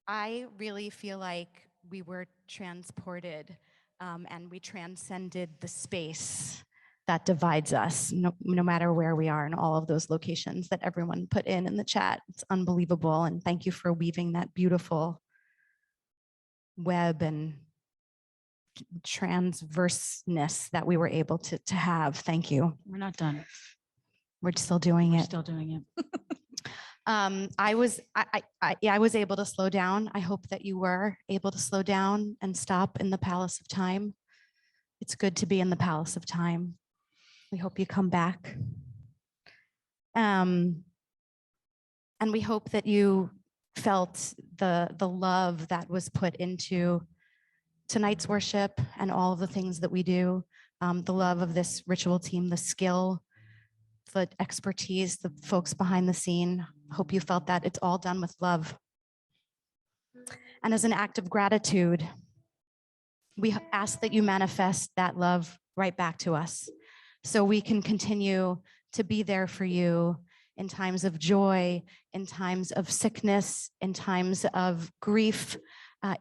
I really feel like we were transported and we transcended the space that divides us, no matter where we are in all of those locations that everyone put in the chat. It's unbelievable. And thank you for weaving that beautiful web and transverseness that we were able to have. Thank you. We're not done. We're still doing We're it. still doing it. I was able to slow down. I hope that you were able to slow down and stop in the Palace of Time. It's good to be in the Palace of Time. We hope you come back. And we hope that you felt the love that was put into tonight's worship and all of the things that we do, the love of this ritual team, the skill, the expertise, the folks behind the scene. Hope you felt that it's all done with love. And as an act of gratitude, we ask that you manifest that love right back to us so we can continue to be there for you in times of joy, in times of sickness, in times of grief,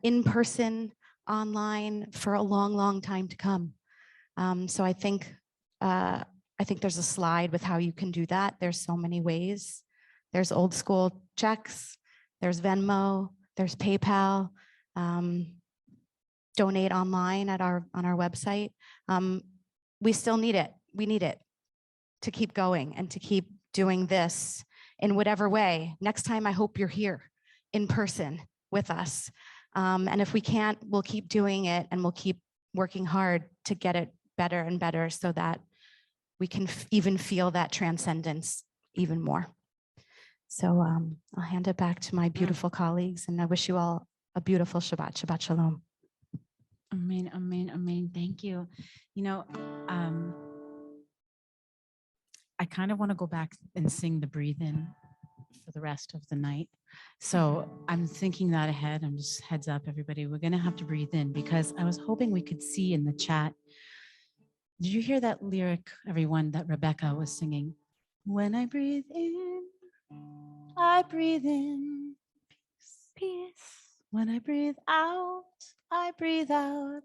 in person, online, for a long, long time to come. So I think there's a slide with how you can do that. There's so many ways. There's old school checks, there's Venmo, there's PayPal, donate online on our website. We still need it. We need it to keep going and to keep doing this in whatever way. Next time, I hope you're here in person with us. And if we can't, we'll keep doing it and we'll keep working hard to get it better and better so that we can even feel that transcendence even more. So I'll hand it back to my beautiful colleagues, and I wish you all a beautiful Shabbat. Shabbat Shalom. Amen, amen, amen. Thank you. You know, I kind of want to go back and sing the breathe in for the rest of the night. So I'm thinking that ahead. I'm just heads up, everybody. We're going to have to breathe in because I was hoping we could see in the chat. Did you hear that lyric, everyone, that Rebecca was singing? When I breathe in, I breathe in peace. When I breathe out, I breathe out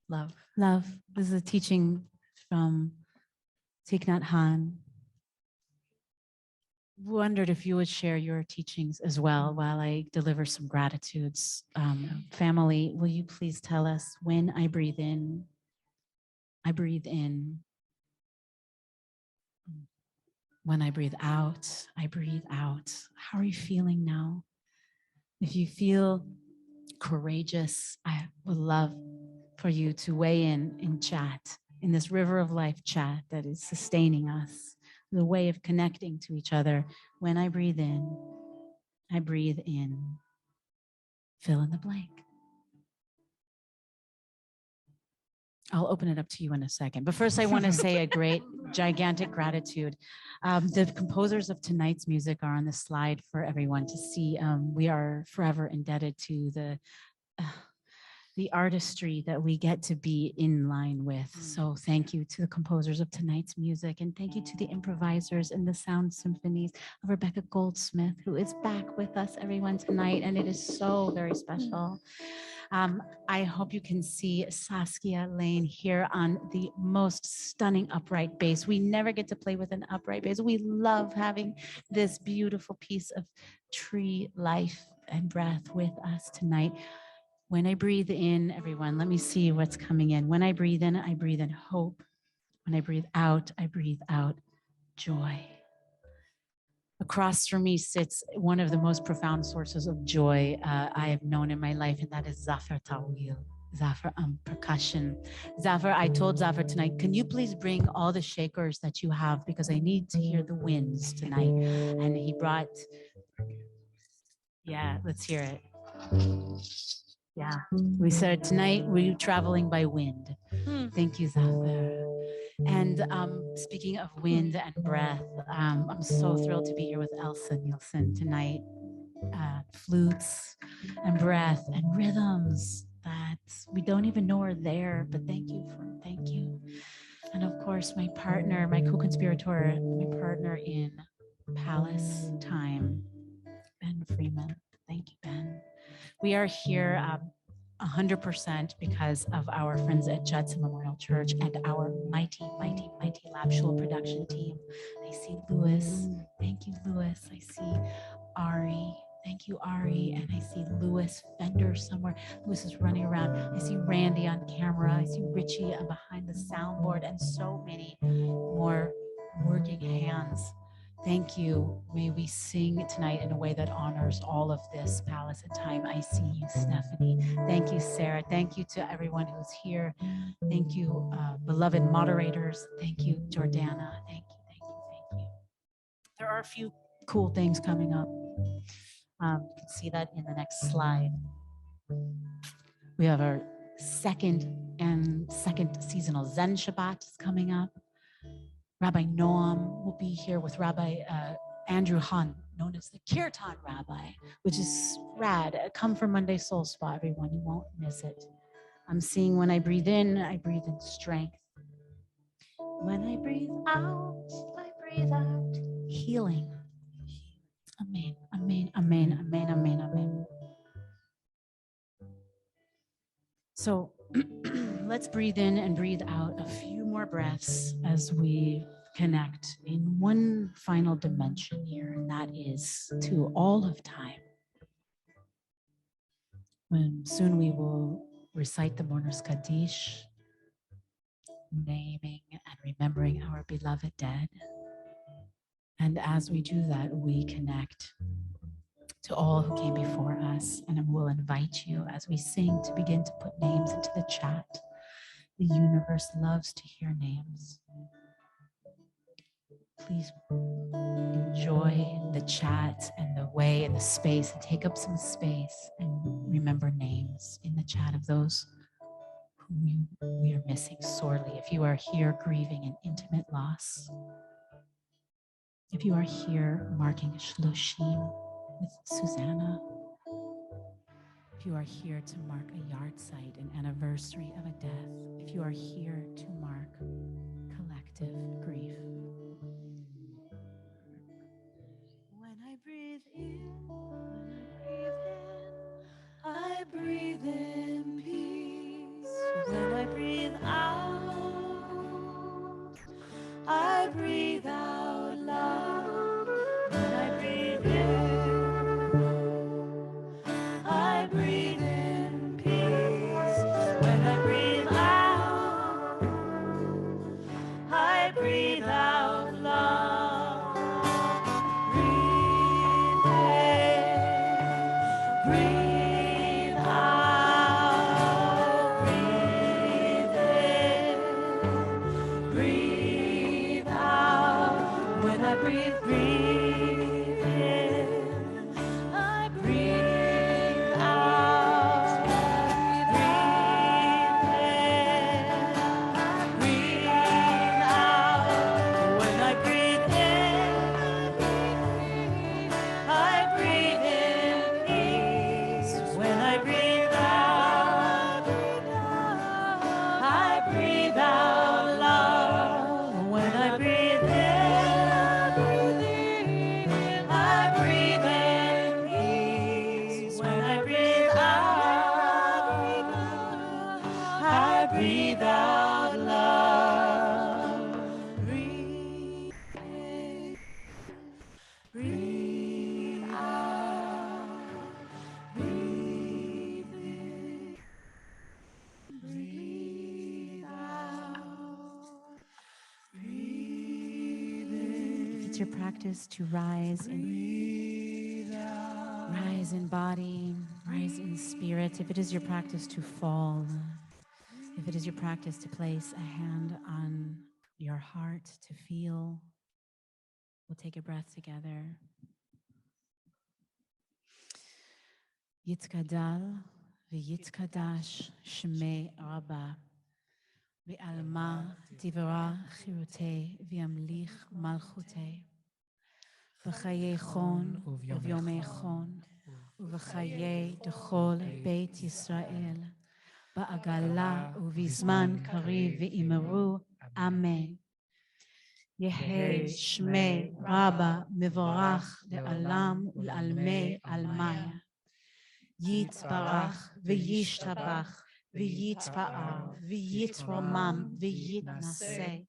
love. Love. This is a teaching from Thich Nhat Hanh. Wondered if you would share your teachings as well while I deliver some gratitudes. Family, will you please tell us when I breathe in, I breathe in. When I breathe out, I breathe out. How are you feeling now? If you feel courageous, I would love for you to weigh in chat, in this river of life chat that is sustaining us, the way of connecting to each other. When I breathe in, I breathe in. Fill in the blank. I'll open it up to you in a second. But first, I want to say a great, gigantic gratitude. The composers of tonight's music are on the slide for everyone to see. We are forever indebted to the artistry that we get to be in line with. So thank you to the composers of tonight's music, and thank you to the improvisers and the sound symphonies of Rebecca Goldsmith, who is back with us, everyone, tonight, and it is so very special. I hope you can see Saskia Lane here on the most stunning upright bass. We never get to play with an upright bass. We love having this beautiful piece of tree life and breath with us tonight. When I breathe in, everyone, let me see what's coming in. When I breathe in hope. When I breathe out joy. Across from me sits one of the most profound sources of joy I have known in my life, and that is Zafar Tawil. Zafar on percussion. Zafar, I told Zafar tonight, can you please bring all the shakers that you have because I need to hear the winds tonight. And he brought, yeah, let's hear it. Yeah, we said tonight we're traveling by wind. Thank you, Zafar. And speaking of wind and breath, I'm so thrilled to be here with Elsa Nielsen tonight. Flutes and breath and rhythms that we don't even know are there, but thank you. And of course, my partner, my co-conspirator, my partner in Palace Time, Ben Freeman. Thank you, Ben. We are here 100% because of our friends at Judson Memorial Church and our mighty Lab Shul production team. I see Louis. Thank you, Louis. I see Ari. Thank you, Ari. And I see Louis Fender somewhere. Louis is running around. I see Randy on camera. I see Richie behind the soundboard and so many more working hands. Thank you. May we sing tonight in a way that honors all of this Palace and Time. I see you, Stephanie. Thank you, Sarah. Thank you to everyone who's here. Thank you, beloved moderators. Thank you, Jordana. Thank you. There are a few cool things coming up. You can see that in the next slide. We have our second seasonal Zen Shabbat is coming up. Rabbi Noam will be here with Rabbi Andrew Hahn, known as the Kirtan Rabbi, which is rad. Come for Monday Soul Spa, everyone. You won't miss it. I'm seeing when I breathe in strength. When I breathe out, healing. Amen, amen, amen, amen, amen, amen. So let's breathe in and breathe out a few more breaths as we connect in one final dimension here, and that is to all of time. When soon we will recite the Mourner's Kaddish, naming and remembering our beloved dead. And as we do that, we connect to all who came before us. And I will invite you as we sing to begin to put names into the chat. The universe loves to hear names. Please enjoy the chat and the way and the space, and take up some space and remember names in the chat of those whom we are missing sorely. If you are here grieving an intimate loss, if you are here marking a shloshim with Susanna, if you are here to mark a yard site, an anniversary of a death, if you are here to mark collective grief. When I breathe in, I breathe in peace. When I breathe out, I breathe out love. When I breathe in, I breathe in peace. When I breathe out, I breathe out love. Breathe in, breathe out, breathe in, breathe out. When I breathe in, I breathe out, breathe in, breathe out. When I breathe in, I breathe in peace. When I breathe out, I breathe out love. When I breathe in, I breathe in peace. When I breathe out, I breathe out love. Breathe in, breathe out, breathe in, breathe out, breathe in. If it's your practice to rise in body, rise in spirit. If it is your practice to fall, if it is your practice to place a hand on your heart to feel, we'll take a breath together. Yitkadal v'yitkadash shmei Rabba v'alma tivara chirutei v'yamlich malchutei v'chayei chon uvyomei chon uv'chayei dechol beit Yisrael ba'agala uvizman kariv v'imeru amen. Yehei shmei Rabba mivorach le'alam ul'almei almaya. Yitbarach v'yishtabach v'yitpa'ar v'yitromam v'yitnaseh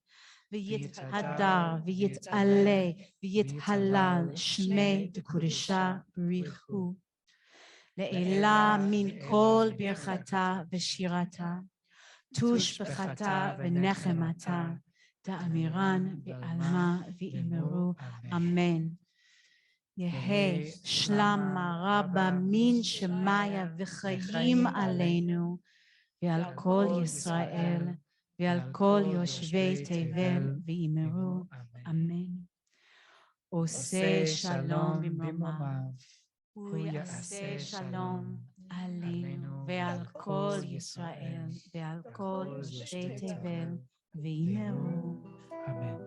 v'yithadar v'yit'aleh v'yithalal shmei v'kudesha b'richu le'ela min kol birchata v'shirata tushbechata v'nechemata ta'amiran v'alma v'imeru amen. Yehei shlama rabba min shemaya v'chayim aleinu v'al kol Yisrael v'al kol yoshvei tevel v'imeru amen. Oseh shalom b'mromav hu yaseh shalom aleinu v'al kol Yisrael v'al kol yoshvei tevel v'imeru Amen.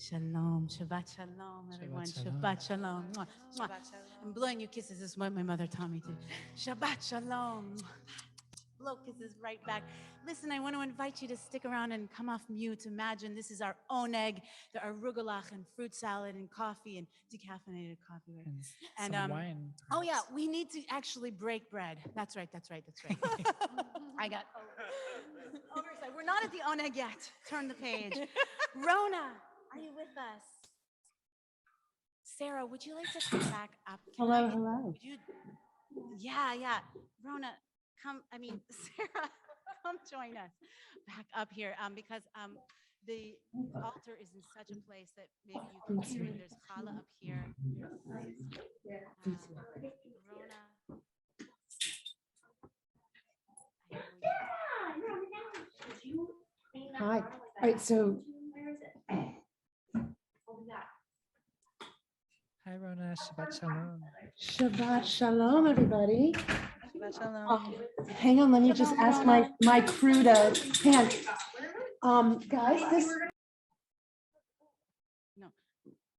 Shalom, Shabbat Shalom, everyone. Shalom. Shabbat Shalom. Mwah, mwah. I'm blowing you kisses. This is what my mother taught me to. Shabbat Shalom. Blow kisses right back. Listen, I want to invite you to stick around and come off mute. Imagine this is our oneg, the arugulach and fruit salad and coffee and decaffeinated coffee. Right? And some wine. Oh yeah, we need to actually break bread. That's right. I got oversight. We're not at the oneg yet. Turn the page. Rona, are you with us? Sarah, would you like to come back up? Hello. Would you? Yeah. Rona, come. Sarah, come join us back up here because the altar is in such a place that maybe you can hear it. There's challah up here. Rona. Hi. All right, so Hi, Rona. Shabbat Shalom. Shabbat Shalom, everybody. Shabbat shalom. Hang on, let me just ask my crew to hang on. Guys, this. No.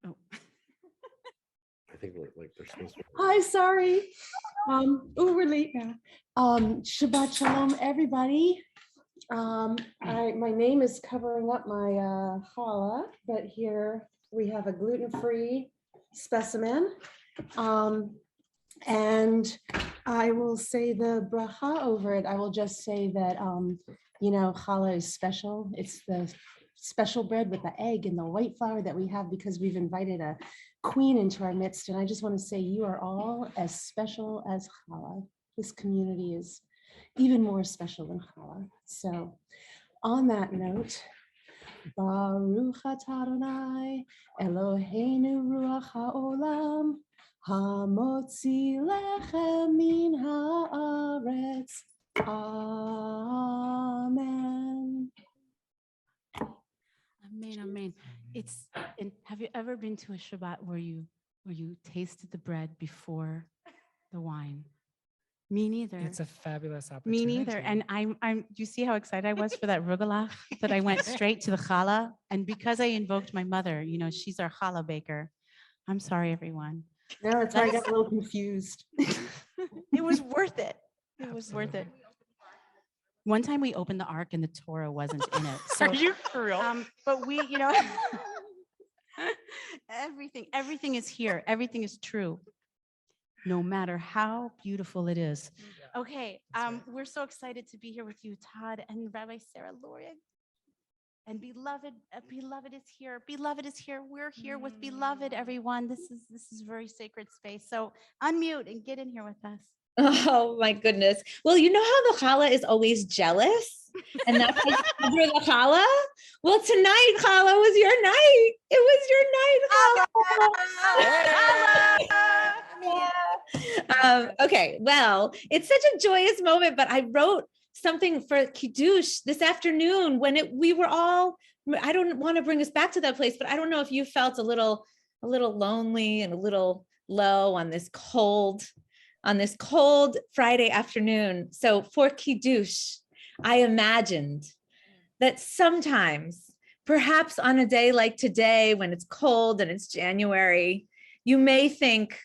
Oh. I think like they're supposed to. Hi, sorry. We're late now. Shabbat Shalom, everybody. My name is covering up my challah, but here we have a gluten-free specimen. And I will say the bracha over it. I will just say that, challah is special. It's the special bread with the egg and the white flour that we have because we've invited a queen into our midst. And I just want to say you are all as special as challah. This community is even more special than challah. So on that note, Baruch atah Adonai Eloheinu ruach haolam hamotzi lechem min haaretz. Amen. Amen. Have you ever been to a Shabbat where you tasted the bread before the wine? Me neither. It's a fabulous opportunity. Me neither. And do you see how excited I was for that rugelach that I went straight to the challah? And because I invoked my mother, she's our challah baker. I'm sorry, everyone. No, that's why I got a little confused. It was worth it. It was worth it. One time we opened the ark and the Torah wasn't in it. So, Are you for real? but we, everything is here. Everything is true. No matter how beautiful it is. Okay, we're so excited to be here with you, Todd and Rabbi Sarah Loria. And beloved is here. Beloved is here. We're here with beloved, everyone. This is very sacred space. So unmute and get in here with us. Oh my goodness. Well, you know how the challah is always jealous? And that's why you cover the challah? Well, tonight, challah was your night. It was your night, challah. Okay, well, it's such a joyous moment, but I wrote something for Kiddush this afternoon when we were all, I don't want to bring us back to that place, but I don't know if you felt a little lonely and a little low on this cold Friday afternoon. So for Kiddush, I imagined that sometimes, perhaps on a day like today, when it's cold and it's January, you may think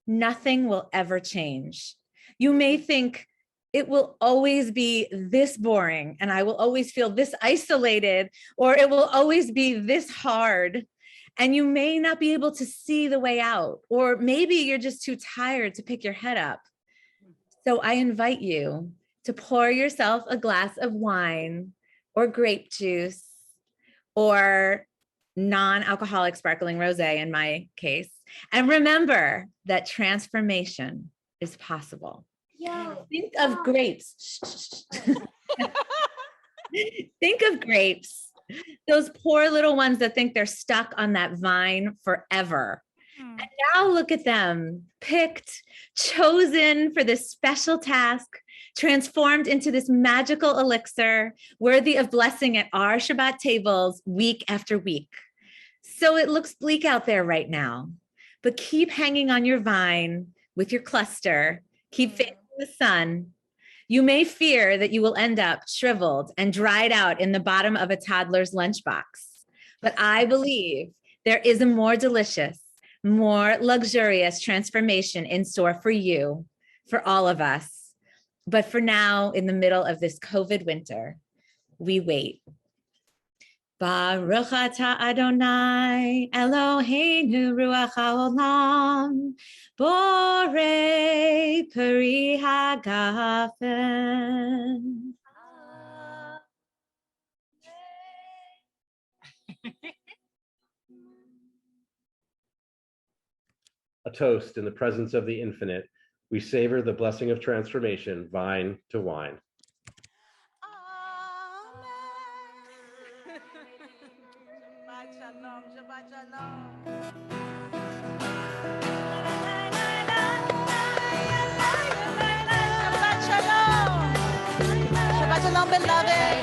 nothing will ever change. You may think it will always be this boring and I will always feel this isolated, or it will always be this hard. And you may not be able to see the way out, or maybe you're just too tired to pick your head up. So I invite you to pour yourself a glass of wine or grape juice or non-alcoholic sparkling rosé in my case. And remember that transformation is possible. Think of grapes. Think of grapes. Those poor little ones that think they're stuck on that vine forever. And now look at them, picked, chosen for this special task, transformed into this magical elixir, worthy of blessing at our Shabbat tables week after week. So it looks bleak out there right now, but keep hanging on your vine with your cluster, keep facing the sun. You may fear that you will end up shriveled and dried out in the bottom of a toddler's lunchbox, but I believe There is a more delicious, more luxurious transformation in store for you, for all of us. But for now, in the middle of this COVID winter, we wait. Baruch atah Adonai Eloheinu ruach haolam borei peri hagafen. A toast in the presence of the infinite. We savor the blessing of transformation, vine to wine. Shabbat shalom, Shabbat shalom. Shabbat shalom. Shabbat shalom, beloved.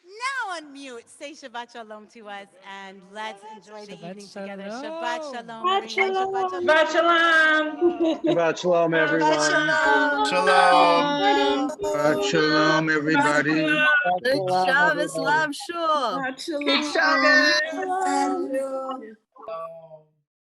Now unmute. Say Shabbat Shalom to us and let's enjoy the evening together. Shabbat Shalom, everyone. Shabbat Shalom. Shabbat shalom, everyone. Shalom. Shabbat shalom, everybody. Good Shabbos, Lab Shul. Good Shabbos. Shalom.